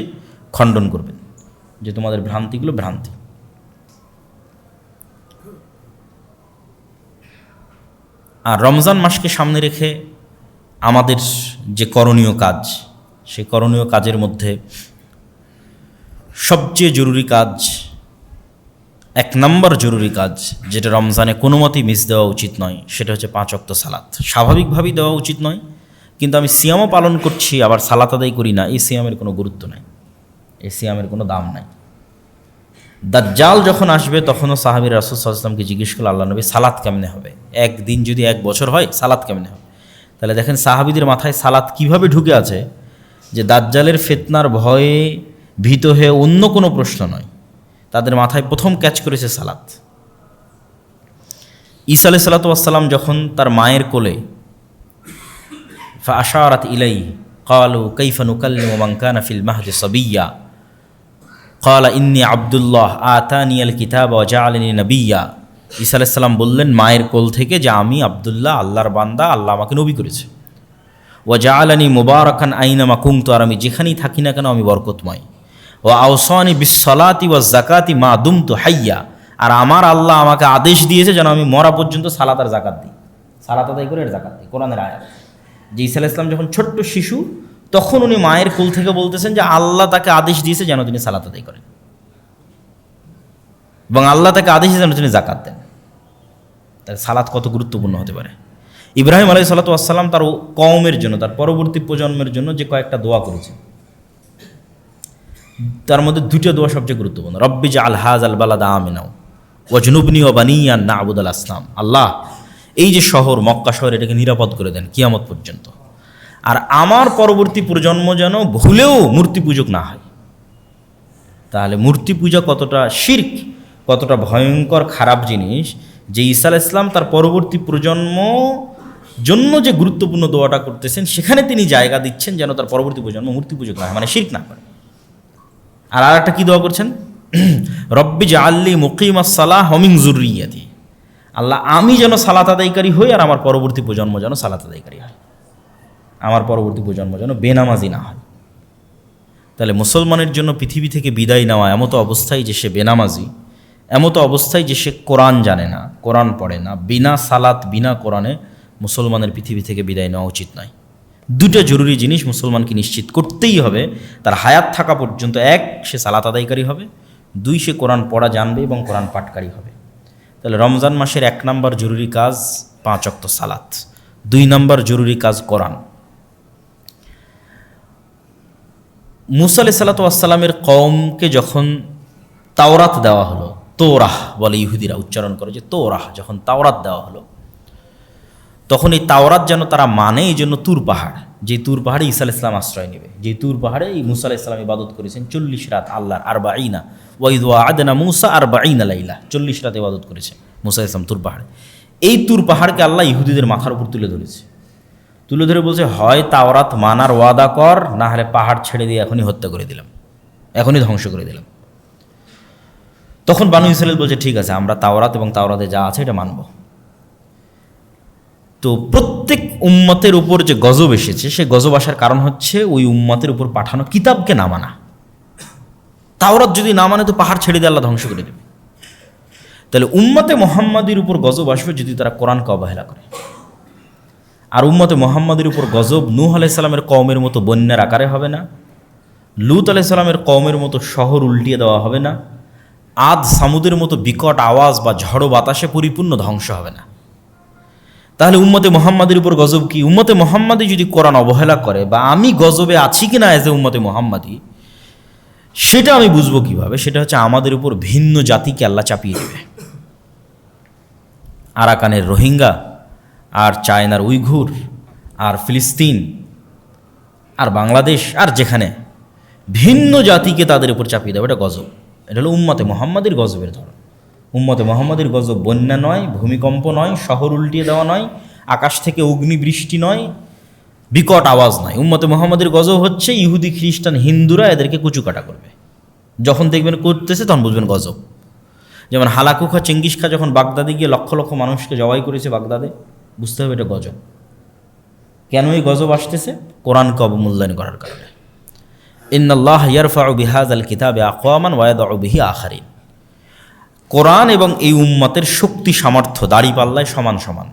খণ্ডন করবেন, যে তোমাদের ভ্রান্তিগুলো ভ্রান্তি। আর রমজান মাসকে সামনে রেখে আমাদের যে করণীয় কাজ, সেই করণীয় কাজের মধ্যে সবচেয়ে জরুরি কাজ, এক নম্বর জরুরি কাজ, যেটা রমজানে কোনো মতেই মিস দেওয়া উচিত নয়, সেটা হচ্ছে 5 ওয়াক্ত সালাত। স্বাভাবিকভাবেই দেওয়া উচিত নয়, কিন্তু আমি সিয়ামও পালন করছি আবার সালাত আদায় করি না, এই সিয়ামের কোনো গুরুত্ব নাই, এই সিয়ামের কোনো দাম নাই। দাজ্জাল যখন আসবে তখনও সাহাবীর রাসূল সাল্লাল্লাহু আলাইহি ওয়াসাল্লামকে জিজ্ঞেস করল, আল্লাহ নবী সালাত কেমনে হবে? একদিন যদি 1 বছর হয়, সালাত কেমনে হবে? তাহলে দেখেন সাহাবীদের মাথায় সালাত কিভাবে ঢুকে আছে, যে দাজ্জালের ফিতনার ভয়ে ভীত হয়ে অন্য কোনো প্রশ্ন নয়, তাদের মাথায় প্রথম ক্যাচ করেছে সালাত। ঈসা আলাইহিস সালাতু ওয়াস সালাম যখন তার মায়ের কোলে, ফাআশারাত ইলাইহি ক্বালু কাইফা নুকাল্লিমু মান কানা ফিল মাহদি সাবিয়্যা ক্বালা ইন্নী আব্দুল্লাহ আতানিয়াল কিতাব ওয়া জাআলানি নাবিয়্যা। ঈসা আলাইহিস সালাম বললেন মায়ের কোল থেকে যে আমি আব্দুল্লাহ, আল্লাহর বান্দা, আল্লাহ আমাকে নবী করেছে। ওয়া জাআলানি মুবারাকান আইনামা কুনতু, আর আমি যেখানেই থাকি না কেন আমি বরকতময়। ওয়া আওসানি বিসসালাতি ওয়াজ যাকাতি মা দুমতু হাইয়া, আর আমার আল্লাহ আমাকে আদেশ দিয়েছে যেন আমি মরা পর্যন্ত সালাত আর যাকাত দিই, সালাত আদায় করে এর যাকাত দিই। কোরআনের আয়াত। যে ঈসা আলাইহিস সালাম যখন ছোট্ট শিশু, তখন উনি মায়ের কোল থেকে বলতেছেন যে আল্লাহ তাকে আদেশ দিয়েছে যেন তিনি সালাত আদায় করেন, এবং আল্লাহ তাকে আদেশ দিয়েছে যেন তিনি যাকাত দেন। তাহলে সালাত কত গুরুত্বপূর্ণ হতে পারে। ইব্রাহিম আলাইহিস সালাতু ওয়াস সালাম তার কওমের জন্য, তার পরবর্তী প্রজন্মের জন্য যে কয়েকটা দোয়া করেছেন, তার মধ্যে 2টা দোয়া সবচেয়ে গুরুত্বপূর্ণ। রব্বি জাআল হাযাল বালাদা আমিনা ওয়াজনুবনি ওয়া বানিয়া আন না'বুদাল আসনাম। আল্লাহ এই যে শহর, মক্কা শহর, এটাকে নিরাপদ করে দেন কিয়ামত পর্যন্ত, আর আমার পরবর্তী প্রজন্ম যেন ভুলেও মূর্তি পূজক না হয়। তাহলে মূর্তি পূজা কতটা শিরক, কতটা ভয়ঙ্কর খারাপ জিনিস, যে ঈসা আলাইহিস সালাম তার পরবর্তী প্রজন্ম জন্য যে গুরুত্বপূর্ণ দোয়াটা করতেছেন, সেখানে তিনি জায়গা দিচ্ছেন যেন তার পরবর্তী প্রজন্ম মূর্তি পূজক না হয়, মানে শিরক না করে। আর আরেকটা কি দোয়া করছেন? রব্বি জাআলনি মুকিমাস সালাহ ওয়া মিন যুররিয়াতি। আল্লাহ আমি যেন সালাত আদায়কারী হই, আর আমার পরবর্তী প্রজন্ম যেন সালাত আদায়কারী হয়, আমার পরবর্তী প্রজন্ম যেন বেনামাজি না হয়। তাহলে মুসলমানের জন্য পৃথিবী থেকে বিদায় নেওয়া এমতো অবস্থায় যে সে বেনামাজি, এমতো অবস্থায় যে সে কোরআন জানে না, কোরআন পড়ে না, বিনা সালাত বিনা কোরআনে মুসলমানের পৃথিবী থেকে বিদায় নেওয়া উচিত নয়। 2টা জরুরি জিনিস মুসলমানকে নিশ্চিত করতেই হবে তার হায়াত থাকা পর্যন্ত। 1, সে সালাত আদায়কারী হবে, 2, সে কোরআন পড়া জানবে এবং কোরআন পাঠকারী হবে। তাহলে রমজান মাসের 1 নম্বর জরুরি কাজ 5 ওয়াক্ত সালাত, 2 নম্বর জরুরি কাজ কোরআন। মুসা আলাইহিস সালাতু ওয়াস সালামের কওমকে যখন তাওরাত দেওয়া হলো, তোরাহ বলে ইহুদিরা উচ্চারণ করে, যে তোরাহ, যখন তাওরাত দেওয়া হলো, তখন এই তাওরাত যেন তারা মানে, এই জন্য তুর পাহাড়, যে তুর পাহাড়ে ঈসা আলাইহিস সালাম আশ্রয় নেবে, যে তুর পাহাড়ে এই মুসা আলাইহিস সালাম ইবাদত করেছেন 40 রাত আল্লাহর, 40 ওয়া ইয ওয়া'আদনা মুসা 40 লাইলা, 40 রাত ইবাদত করেছে। মুসা ইসলাম তুর পাহাড়ে। এই তুর পাহাড়কে আল্লাহ ইহুদিদের মাথার উপর তুলে ধরেছে, তুলে ধরে বলছে হয় তাওরাত মানার ওয়াদা কর, না হলে পাহাড় ছেড়ে দিয়ে এখনই হত্যা করে দিলাম, এখনই ধ্বংস করে দিলাম। তখন বানু ইসরাইল বলছে ঠিক আছে, আমরা তাওরাত এবং তাওরাতে যা আছে এটা মানব। তো প্রত্যেক উম্মতের উপর যে গজব এসেছে, সে গজব আসার কারণ হচ্ছে ওই উম্মতের উপর পাঠানো কিতাবকে না মানা। তাওরাত যদি না মানে তো পাহাড় ছেড়ে দিয়ে আল্লাহ ধ্বংস করে দেবে। তাহলে উম্মতে মোহাম্মদীর উপর গজব আসবে যদি তারা কোরআনকে অবহেলা করে। আর উম্মতে মোহাম্মদের উপর গজব নূহ আলাইহিস সালামের কওমের মতো বন্যার আকারে হবে না, লূত আলাইহিস সালামের কওমের মতো শহর উল্টিয়ে দেওয়া হবে না, আদ সামুদের মতো বিকট আওয়াজ বা ঝড়ো বাতাসে পরিপূর্ণ ধ্বংস হবে না। তাহলে উম্মতে মোহাম্মদের উপর গজব কি? উম্মতে মোহাম্মদী যদি কোরআন অবহেলা করে, বা আমি গজবে আছি কিনা এজ এ উম্মতে মোহাম্মদী, সেটা আমি বুঝবো কিভাবে? সেটা হচ্ছে আমাদের উপর ভিন্ন জাতিকে আল্লাহ চাপিয়ে দেবে। আরাকানের রোহিঙ্গা, আর চায়নার উইঘুর, আর ফিলিস্তিন, আর বাংলাদেশ, আর যেখানে ভিন্ন জাতিকে তাদের উপর চাপিয়ে দেবে, এটা গজব। এটা হলো উম্মতে মোহাম্মদীর গজবের ধরন। উম্মতে মোহাম্মদীর গজব বন্যা নয়, ভূমিকম্প নয়, শহর উল্টিয়ে দেওয়া নয়, আকাশ থেকে অগ্নিবৃষ্টি নয়, বিকট আওয়াজ নয়। উম্মতে মোহাম্মদীর গজব হচ্ছে ইহুদি, খ্রিস্টান, হিন্দুরা এদেরকে কুচুকাটা করবে। যখন দেখবেন করতেছে তখন বুঝবেন গজব। যেমন হালাকু খা, চেঙ্গিস খা যখন বাগদাদে গিয়ে লক্ষ লক্ষ মানুষকে জবাই করেছে বাগদাদে, বুঝতে হবে এটা গজব। কেন এই গজব আসতেছে? কোরআনকে অবমূল্যায়ন করার কারণে। ইন্নাল্লাহ ইয়ারফাউ বিহাযাল কিতাবি আকওয়ামান ওয়া ইয়াদউ বিহি আখারিন। কোরআন এবং এই উম্মতের শক্তি সামর্থ্য দাঁড়িপাল্লায় সমান সমান।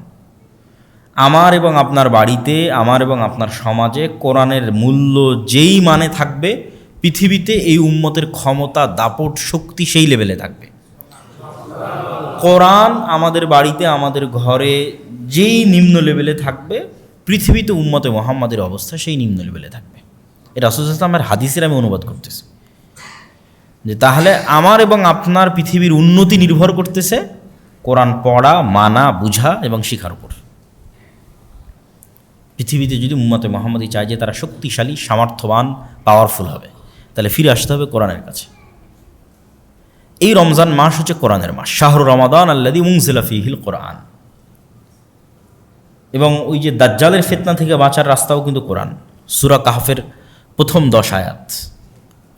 আমার এবং আপনার বাড়িতে, আমার এবং আপনার সমাজে কোরআনের মূল্য যেই মানে থাকবে, পৃথিবীতে এই উম্মতের ক্ষমতা, দাপট, শক্তি সেই লেভেলে থাকবে। কোরআন আমাদের বাড়িতে, আমাদের ঘরে যেই নিম্ন লেভেলে থাকবে, পৃথিবীতে উম্মতে মোহাম্মদের অবস্থা সেই নিম্ন লেভেলে থাকবে। এটা রাসূল সাল্লাল্লাহু আলাইহি ওয়াসাল্লামের হাদিসের আমি অনুবাদ করতেছি, যে তাহলে আমার এবং আপনার পৃথিবীর উন্নতি নির্ভর করতেছে কোরআন পড়া, মানা, বুঝা এবং শিখার উপর। পৃথিবীতে যদি উম্মতে মোহাম্মদী চায় যে তারা শক্তিশালী, সামর্থ্যবান, পাওয়ারফুল হবে, তাহলে ফিরে আসতে হবে কোরআনের কাছে। এই রমজান মাস হচ্ছে কোরআনের মাস, শাহরু রমাদান আল্লাযী উনজিলা ফীহিল কোরআন। এবং ওই যে দাজ্জালের ফিতনা থেকে বাঁচার রাস্তাও কিন্তু কোরআন। সূরা কাহফের প্রথম 10 আয়াত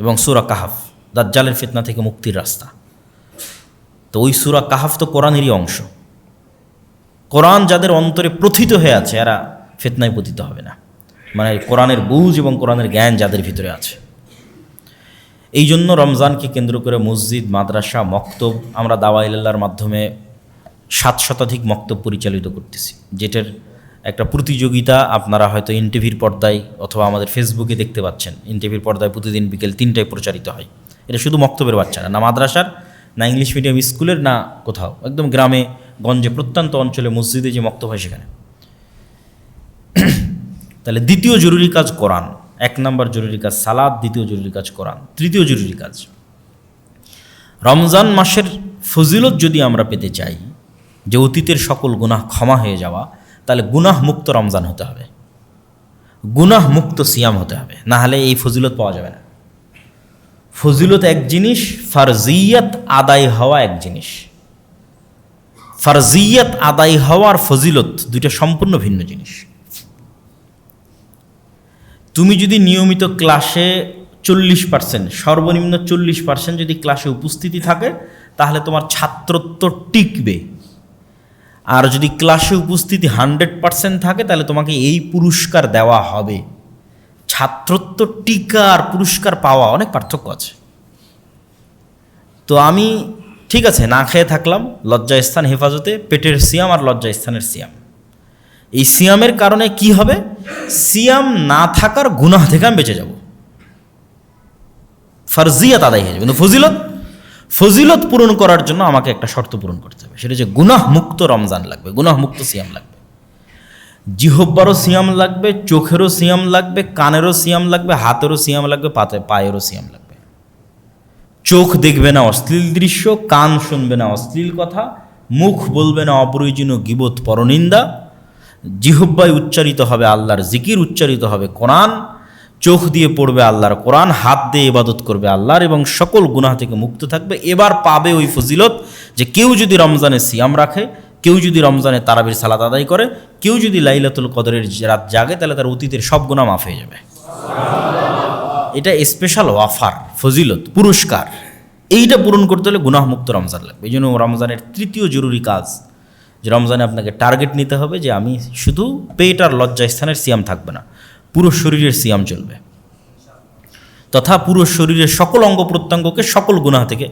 এবং সূরা কাহফ দাজ্জালের ফিতনা থেকে মুক্তির রাস্তা। তো ওই সূরা কাহফ তো কোরআনেরই অংশ। কোরআন যাদের অন্তরে প্রথিত হয়ে আছে, এরা ফিতনায় পতিত হবে না। মানে কোরআনের বুঝ এবং কোরআনের জ্ঞান যাদের ভিতরে আছে। এই জন্য রমজানকে কেন্দ্র করে মসজিদ, মাদ্রাসা, মক্তব, আমরা দাওয়া ইলাল্লাহর মাধ্যমে 7 শতাধিক মক্তব পরিচালিত করতেছি, যেটার একটা প্রতিযোগিতা আপনারা হয়তো এনটিভির পর্দায় অথবা আমাদের ফেসবুকে দেখতে পাচ্ছেন। এনটিভির পর্দায় প্রতিদিন বিকেল 3টায় প্রচারিত হয়। এটা শুধু মক্তবের বাচ্চারা, না মাদ্রাসার, না ইংলিশ মিডিয়াম স্কুলের, না কোথাও, একদম গ্রামে গঞ্জে প্রত্যন্ত অঞ্চলে মসজিদে যে মক্তব হয় সেখানে। তাহলে দ্বিতীয় জরুরি কাজ কোরআন, 1 নম্বর জরুরি কাজ সালাত, দ্বিতীয় জরুরি কাজ কোরআন, তৃতীয় জরুরি কাজ রমজান মাসের ফজিলত যদি আমরা পেতে চাই, যে অতীতের সকল গুনাহ ক্ষমা হয়ে যাওয়া, তাহলে গুনাহ মুক্ত রমজান হতে হবে, গুনাহ মুক্ত সিয়াম হতে হবে, না হলে এই ফজিলত পাওয়া যাবে না। ফজিলত এক জিনিস, ফারজিয়াত আদায় হওয়া এক জিনিস। ফারজিয়াত আদায় হওয়ার ফজিলত দুইটা সম্পূর্ণ ভিন্ন জিনিস। তুমি যদি নিয়মিত ক্লাসে 40%, সর্বনিম্ন 40% যদি ক্লাসে উপস্থিতি থাকে, তাহলে তোমার ছাত্রত্ব টিকবে। আর যদি ক্লাসে উপস্থিতি 100% থাকে, তাহলে তোমাকে এই পুরস্কার দেওয়া হবে। ছাত্রত্ব টিকা আর পুরস্কার পাওয়া অনেক পার্থক্য আছে। তো আমি ঠিক আছে না খেয়ে থাকলাম, লজ্জাস্থান হেফাজতে, পেটের সিয়াম আর লজ্জাস্থানের সিয়াম। এই সিয়ামের কারণে কি হবে? সিয়াম না থাকার গুনাহ থেকে আমি বেঁচে যাব, ফারজিয়াত আদায় হয়ে যাবে। কিন্তু ফজিলত পূরণ করার জন্য আমাকে একটা শর্ত পূরণ করতে হবে, সেটা যে গুনাহ মুক্ত রমজান লাগবে, গুনাহ মুক্ত সিয়াম লাগবে। জিহ্বারও সিয়াম লাগবে, চোখেরও সিয়াম লাগবে, কানেরও সিয়াম লাগবে, হাতেরও সিয়াম লাগবে, পায়েরও সিয়াম লাগবে। চোখ দেখবে না অশ্লীল দৃশ্য, কান শুনবে না অশ্লীল কথা, মুখ বলবে না অপ্রয়োজনীয় গীবত, পরনিন্দা, জিহ্বায় উচ্চারিত হবে আল্লাহর জিকির, উচ্চারিত হবে কোরআন, চোখ দিয়ে পড়বে আল্লাহর কোরআন, হাত দিয়ে ইবাদত করবে আল্লাহর, এবং সকল গুনাহ থেকে মুক্ত থাকবে। এবার পাবে ওই ফজিলত যে কেউ যদি রমজানে সিয়াম রাখে, কেউ যদি রমজানে তারাবির সালাত আদায় করে, কেউ যদি লাইলাতুল কদরের রাত জাগে, তাহলে তার অতীতের সব গুনাহ মাফ হয়ে যাবে। এটা স্পেশাল অফার, ফজিলত, পুরস্কার। এইটা পূরণ করতে হলে গুনাহমুক্ত রমজান লাগবে। এই জন্য রমজানের তৃতীয় জরুরি কাজ যে রমজানে আপনাকে টার্গেট নিতে হবে যে আমি শুধু পেট আর লজ্জাস্থানের সিয়াম থাকবে না, পুরো শরীরের সিয়াম চলবে, তথা পুরো শরীরের সকল অঙ্গ প্রত্যঙ্গকে সকল গুনাহ থেকে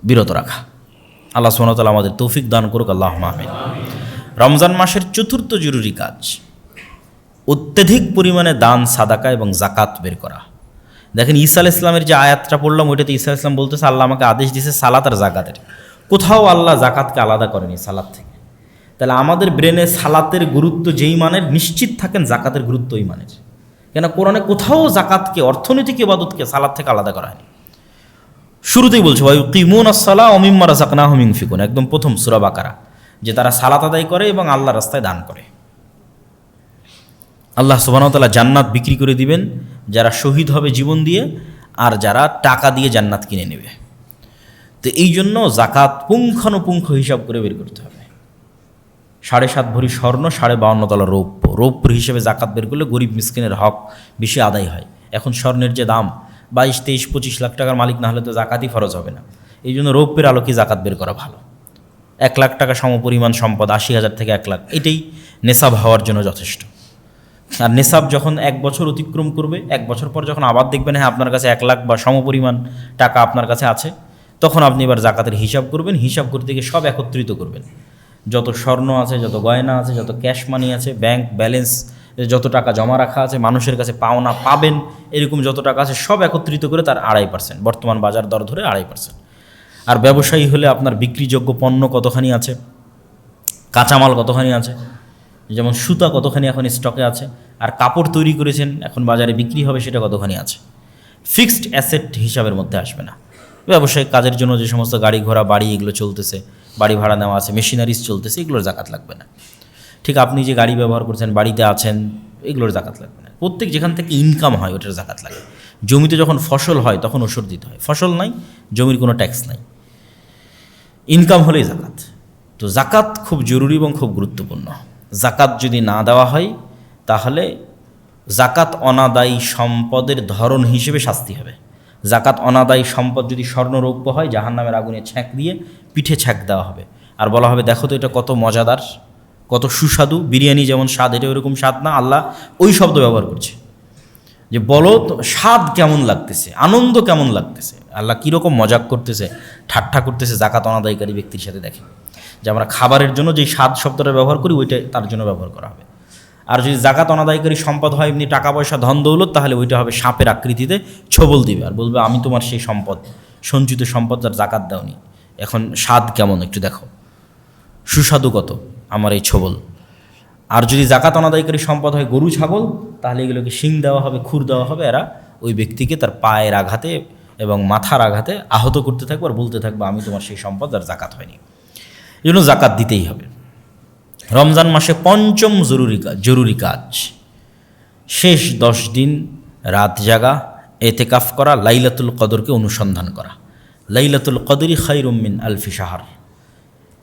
বিরত রাখা। আল্লাহ সুবহানাহু ওয়া তাআলা আমাদের তৌফিক দান করুক, আল্লাহুম্মা আমিন। রমজান মাসের চতুর্থ জরুরি কাজ অত্যধিক পরিমাণে দান, সাদাকা এবং জাকাত বের করা। দেখেন ঈসা আলাইহিস সালামের যে আয়াতটা পড়লাম, ওইটাতে ঈসা আলাইহিস সালাম বলতেছে আল্লাহ আমাকে আদেশ দিয়েছে সালাত আর জাকাতের। কোথাও আল্লাহ জাকাতকে আলাদা করেনি সালাত থেকে। তাহলে আমাদের ব্রেনে সালাতের গুরুত্ব যেই মানের, নিশ্চিত থাকেন জাকাতের গুরুত্ব ওই মানের। কেন কোরআনে কোথাও জাকাতকে, অর্থনৈতিক ইবাদতকে সালাত থেকে আলাদা করা হয়নি। শুরুতেই বলছে ওয়ায়ুকিমুনাস সালাহ ওয়া মিম্মা রাযাকনাহুম ইউনফিকুন, একদম প্রথম সূরা বাকারা, যে তারা সালাত আদায় করে এবং আল্লাহর রাস্তায় দান করে। আল্লাহ সুবহানাহু ওয়া তাআলা জান্নাত বিক্রি করে দিবেন যারা শহীদ হবে জীবন দিয়ে, আর যারা টাকা দিয়ে জান্নাত কিনে নেবে। তো এই জন্য জাকাত পুঙ্খানুপুঙ্খ হিসাব করে বের করতে হবে। 7.5 ভরি স্বর্ণ, 52 তলা রৌপ্য, রৌপ্যর হিসেবে জাকাত বের করলে গরিব মিসকিনের হক বেশি আদায় হয়। এখন স্বর্ণের যে দাম 22, 23, 25 লাখ টাকার মালিক না হলে তো জাকাতই ফরজ হবে না। এই জন্য রৌপ্যের আলোকে জাকাত বের করা ভালো। 1 লাখ টাকা সমপরিমাণ সম্পদ, 80,000 থেকে 1 লাখ, এটাই নেশাব হওয়ার জন্য যথেষ্ট। আর নেশাব যখন 1 বছর অতিক্রম করবে, 1 বছর পর যখন আবার দেখবেন হ্যাঁ আপনার কাছে 1 লাখ বা সমপরিমাণ টাকা আপনার কাছে আছে, তখন আপনি এবার জাকাতের হিসাব করবেন। হিসাব করতে গিয়ে সব একত্রিত করবেন, যত স্বর্ণ আছে, যত গয়না আছে, যত ক্যাশ মানি আছে, ব্যাংক ব্যালেন্স যত টাকা জমা রাখা আছে, মানুষের কাছে পাওনা পাবেন এরকম যত টাকা আছে, সব একত্রিত করে তার 2.5%, বর্তমান বাজার দর ধরে 2.5%। আর ব্যবসায়ী হলে আপনার বিক্রিযোগ্য পণ্য কতখানি আছে, কাঁচামাল কতখানি আছে, যেমন সুতা কতখানি এখন স্টকে আছে, আর কাপড় তৈরি করেছেন এখন বাজারে বিক্রি হবে সেটা কতখানি আছে। ফিক্সড অ্যাসেট হিসাবের মধ্যে আসবে না। ব্যবসায়িক কাজের জন্য যে সমস্ত গাড়ি ঘোড়া বাড়ি এগুলো চলতেছে, বাড়ি ভাড়া নেওয়া আছে, মেশিনারিজ চলতেছে, এগুলোর জাকাত লাগবে না। ঠিক আপনি যে গাড়ি ব্যবহার করছেন, বাড়িতে আছেন, এগুলোর জাকাত লাগবে না। প্রত্যেক যেখান থেকে ইনকাম হয় ওটার জাকাত লাগে। জমিতে যখন ফসল হয় তখন ওষুধ দিতে হয়, ফসল নাই, জমির কোনো ট্যাক্স নাই, ইনকাম হলেই জাকাত। তো জাকাত খুব জরুরি এবং খুব গুরুত্বপূর্ণ। জাকাত যদি না দেওয়া হয় তাহলে জাকাত অনাদায়ী সম্পদের ধরন হিসেবে শাস্তি হবে। জাকাত অনাদায়ী সম্পদ যদি স্বর্ণরৌপ্য হয়, জাহান্নামের আগুনে ছ্যাঁক দিয়ে পিঠে ছ্যাঁক দেওয়া হবে, আর বলা হবে দেখো তো এটা কত মজাদার, কত সুস্বাদু, বিরিয়ানি যেমন স্বাদ এটা ওরকম স্বাদ না। আল্লাহ ওই শব্দ ব্যবহার করছে যে বলো তো স্বাদ কেমন লাগতেছে, আনন্দ কেমন লাগতেছে। আল্লাহ কীরকম মজাক করতেছে, ঠাট্টা করতেছে জাকাত অনাদায়কারী ব্যক্তির সাথে। দেখেন যে আমরা খাবারের জন্য যেই স্বাদ শব্দটা ব্যবহার করি ওইটা তার জন্য ব্যবহার করা হবে। আর যদি জাকাত অনাদায়কারী সম্পদ হয় এমনি টাকা পয়সা ধন দৌলত, তাহলে ওইটা হবে সাপের আকৃতিতে, ছবল দিবে আর বলবে আমি তোমার সেই সম্পদ, সঞ্চিত সম্পদ যার জাকাত দাওনি, এখন স্বাদ কেমন একটু দেখো, সুস্বাদু কত আমার এই ছবল। আর যদি জাকাত অনাদায়কারী সম্পদ হয় গরু ছাগল, তাহলে এগুলোকে শিং দেওয়া হবে, খুর দেওয়া হবে, এরা ওই ব্যক্তিকে তার পায়ের আঘাতে এবং মাথার আঘাতে আহত করতে থাকবে আর বলতে থাকবে আমি তোমার সেই সম্পদ যার জাকাত হয়নি। এই জন্য জাকাত দিতেই হবে। রমজান মাসে পঞ্চম জরুরি কাজ শেষ 10 দিন রাত জাগা, এতেকাফ করা, লাইলাতুল কদরকে অনুসন্ধান করা। লাইলাতুল কদরি খায়রুম মিন আলফি শাহর।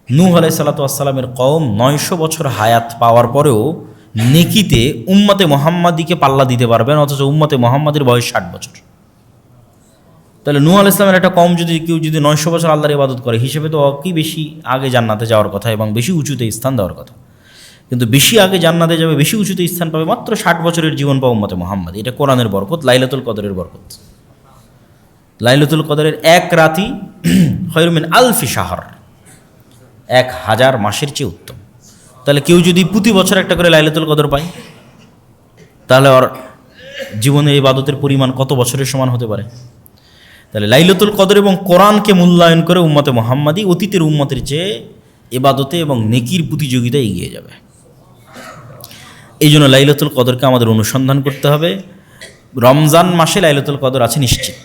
নূহ আলাইহিস সালাতু ওয়াস সালামের কওম 900 বছর হায়াত পাওয়ার পরেও নেকিতে উম্মতে মুহাম্মাদিকে পাল্লা দিতে পারবেন, অথচ উম্মতে মুহাম্মাদের বয়স 60 বছর। তাহলে নূহ আলাইহিস সালামের একটা কওম যদি কেউ 900 বছর আল্লাহর ইবাদত করে, হিসেবে তো কি বেশি আগে জান্নাতে যাওয়ার কথা এবং বেশি উঁচুতে স্থান দেওয়ার কথা। কিন্তু বেশি আগে জান্নাতে যাবে, বেশি উঁচুতে স্থান পাবে মাত্র 60 বছরের জীবন পাবে উম্মতে মুহাম্মাদ। এটা কোরআনের বরকত, লাইলাতুল কদরের বরকত। লাইলাতুল কদরের এক রাতি খায়রুম মিন আলফি শাহর, 1000 মাসের চেয়ে উত্তম। তাহলে কেউ যদি প্রতি বছর একটা করে লাইলাতুল কদর পায়, তাহলে ওর জীবনে ইবাদতের পরিমাণ কত বছরের সমান হতে পারে। তাহলে লাইলাতুল কদর এবং কোরআনকে মূল্যায়ন করে উম্মতে মুহাম্মাদি অতীতের উম্মতের চেয়ে ইবাদতে এবং নেকির প্রতিযোগিতায় এগিয়ে যাবে। এই জন্য লাইলাতুল কদরকে আমাদের অনুসন্ধান করতে হবে। রমজান মাসে লাইলাতুল কদর আছে নিশ্চিত,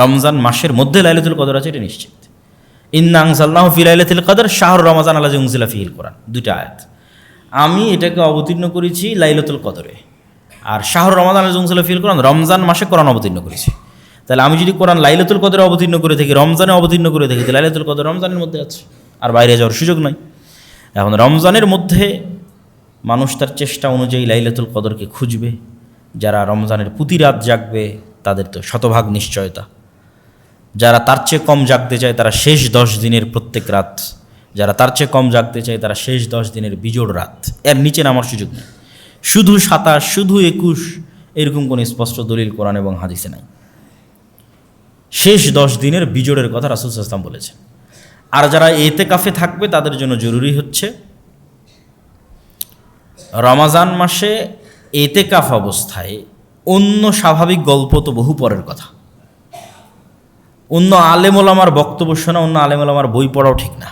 রমজান মাসের মধ্যে লাইলাতুল কদর আছে এটা নিশ্চিত। ইন্না আনজালনাহু ফি লাইলাতুল কদর শাহরু রমাজান আল্লাযী উনজিলা ফীহিল কোরআন, 2টা আয়াত। আমি এটাকে অবতীর্ণ করেছি লাইলাতুল কদরে। আর শাহরুর রমাদান জুমসলে ফিল কোরআন, রমজান মাসে কোরআন অবতীর্ণ করেছি। তাহলে আমি যদি কোরআন লাইলাতুল কদরে অবতীর্ণ করে থাকি, রমজানে অবতীর্ণ করে থাকি, তাহলে লাইলাতুল কদর রমজানের মধ্যে আছে, আর বাইরে যাওয়ার সুযোগ নাই। এখন রমজানের মধ্যে মানুষ তার চেষ্টা অনুযায়ী লাইলাতুল কদরকে খুঁজবে। যারা রমজানের প্রতি রাত জাগবে তাদের তো শতভাগ নিশ্চয়তা। যারা তার চেয়ে কম জাগতে চায় তারা শেষ 10 দিনের প্রত্যেক রাত, যারা তার চেয়ে কম জাগতে চায় তারা শেষ 10 দিনের বিজোড় রাত, এর নিচে নামার সুযোগ নেই। শুধু 27, শুধু 21 এরকম কোনো স্পষ্ট দলিল কোরআন এবং হাদিসে নাই। শেষ 10 দিনের বিজোড়ের কথা রাসূল সাল্লাল্লাহু আলাইহি ওয়াসাল্লাম বলেছেন। আর যারা এতেকাফে থাকবে তাদের জন্য জরুরি হচ্ছে রমাজান মাসে এতেকাফ অবস্থায় অন্য স্বাভাবিক গল্প তো বহু পরের কথা, অন্য আলেম ওলামার বক্তব্য শোনা, অন্য আলেম ওলামার বই পড়াও ঠিক না।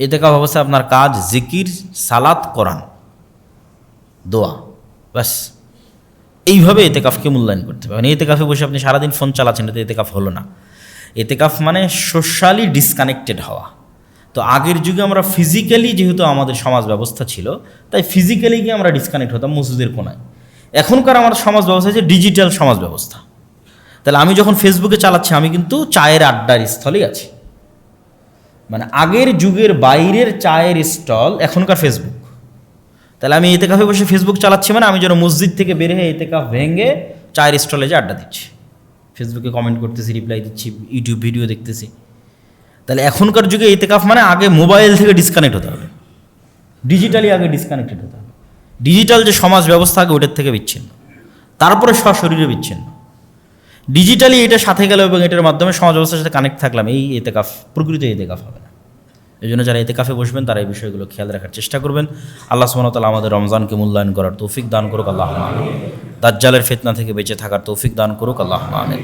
এতেকাফ অবস্থায় আপনার কাজ জিকির, সালাত, কোরআন, দোয়া, ব্যাস। এইভাবে এতেকাফকে মূল্যায়ন করতে পারবেন। এতেকাফে বসে আপনি সারাদিন ফোন চালাচ্ছেন, এটা এতেকাফ হলো না। এতেকাফ মানে সোশ্যালি ডিসকানেক্টেড হওয়া। তো আগের যুগে আমরা ফিজিক্যালি, যেহেতু আমাদের সমাজ ব্যবস্থা ছিল, তাই ফিজিক্যালি গিয়ে আমরা ডিসকানেক্ট হতাম মসজিদের কোনায়। এখনকার আমার সমাজ ব্যবস্থা হচ্ছে ডিজিটাল সমাজ ব্যবস্থা। তাহলে আমি যখন ফেসবুকে চালাচ্ছি, আমি কিন্তু চায়ের আড্ডার স্থলেই আছি। মানে আগের যুগের বাইরের চায়ের স্টল এখনকার ফেসবুক। তাহলে আমি এতেকাফে বসে ফেসবুক চালাচ্ছি, মানে আমি যেন মসজিদ থেকে বের হয়ে এতেকাফ ভেঙে চায়ের স্টলে যে আড্ডা দিচ্ছি, ফেসবুকে কমেন্ট করতেছি, রিপ্লাই দিচ্ছি, ইউটিউব ভিডিও দেখতেছি। তাহলে এখনকার যুগে এতেকাফ মানে আগে মোবাইল থেকে ডিসকানেক্ট হতে হবে, ডিজিটালি আগে ডিসকানেক্টেড হতে হবে। ডিজিটাল যে সমাজ ব্যবস্থা আগে ওটার থেকে বিচ্ছিন্ন, তারপরে সশরীরে বিচ্ছিন্ন। ডিজিটালি এটা সাথে গেল এবং এটার মাধ্যমে সমাজ ব্যবস্থার সাথে কানেক্ট থাকলাম, এই এতেকাফ প্রকৃত এতেকাফ হবে না। এই জন্য যারা এতেকাফে বসবেন তারা এই বিষয়গুলো খেয়াল রাখার চেষ্টা করবেন। আল্লাহ সুবহানাহু ওয়া তাআলা আমাদের রমজানকে মূল্যায়ন করার তৌফিক দান করুক, আল্লাহুম্মা আমিন। দাজ্জালের ফিতনা থেকে বেঁচে থাকার তৌফিক দান করুক, আল্লাহুম্মা আমিন।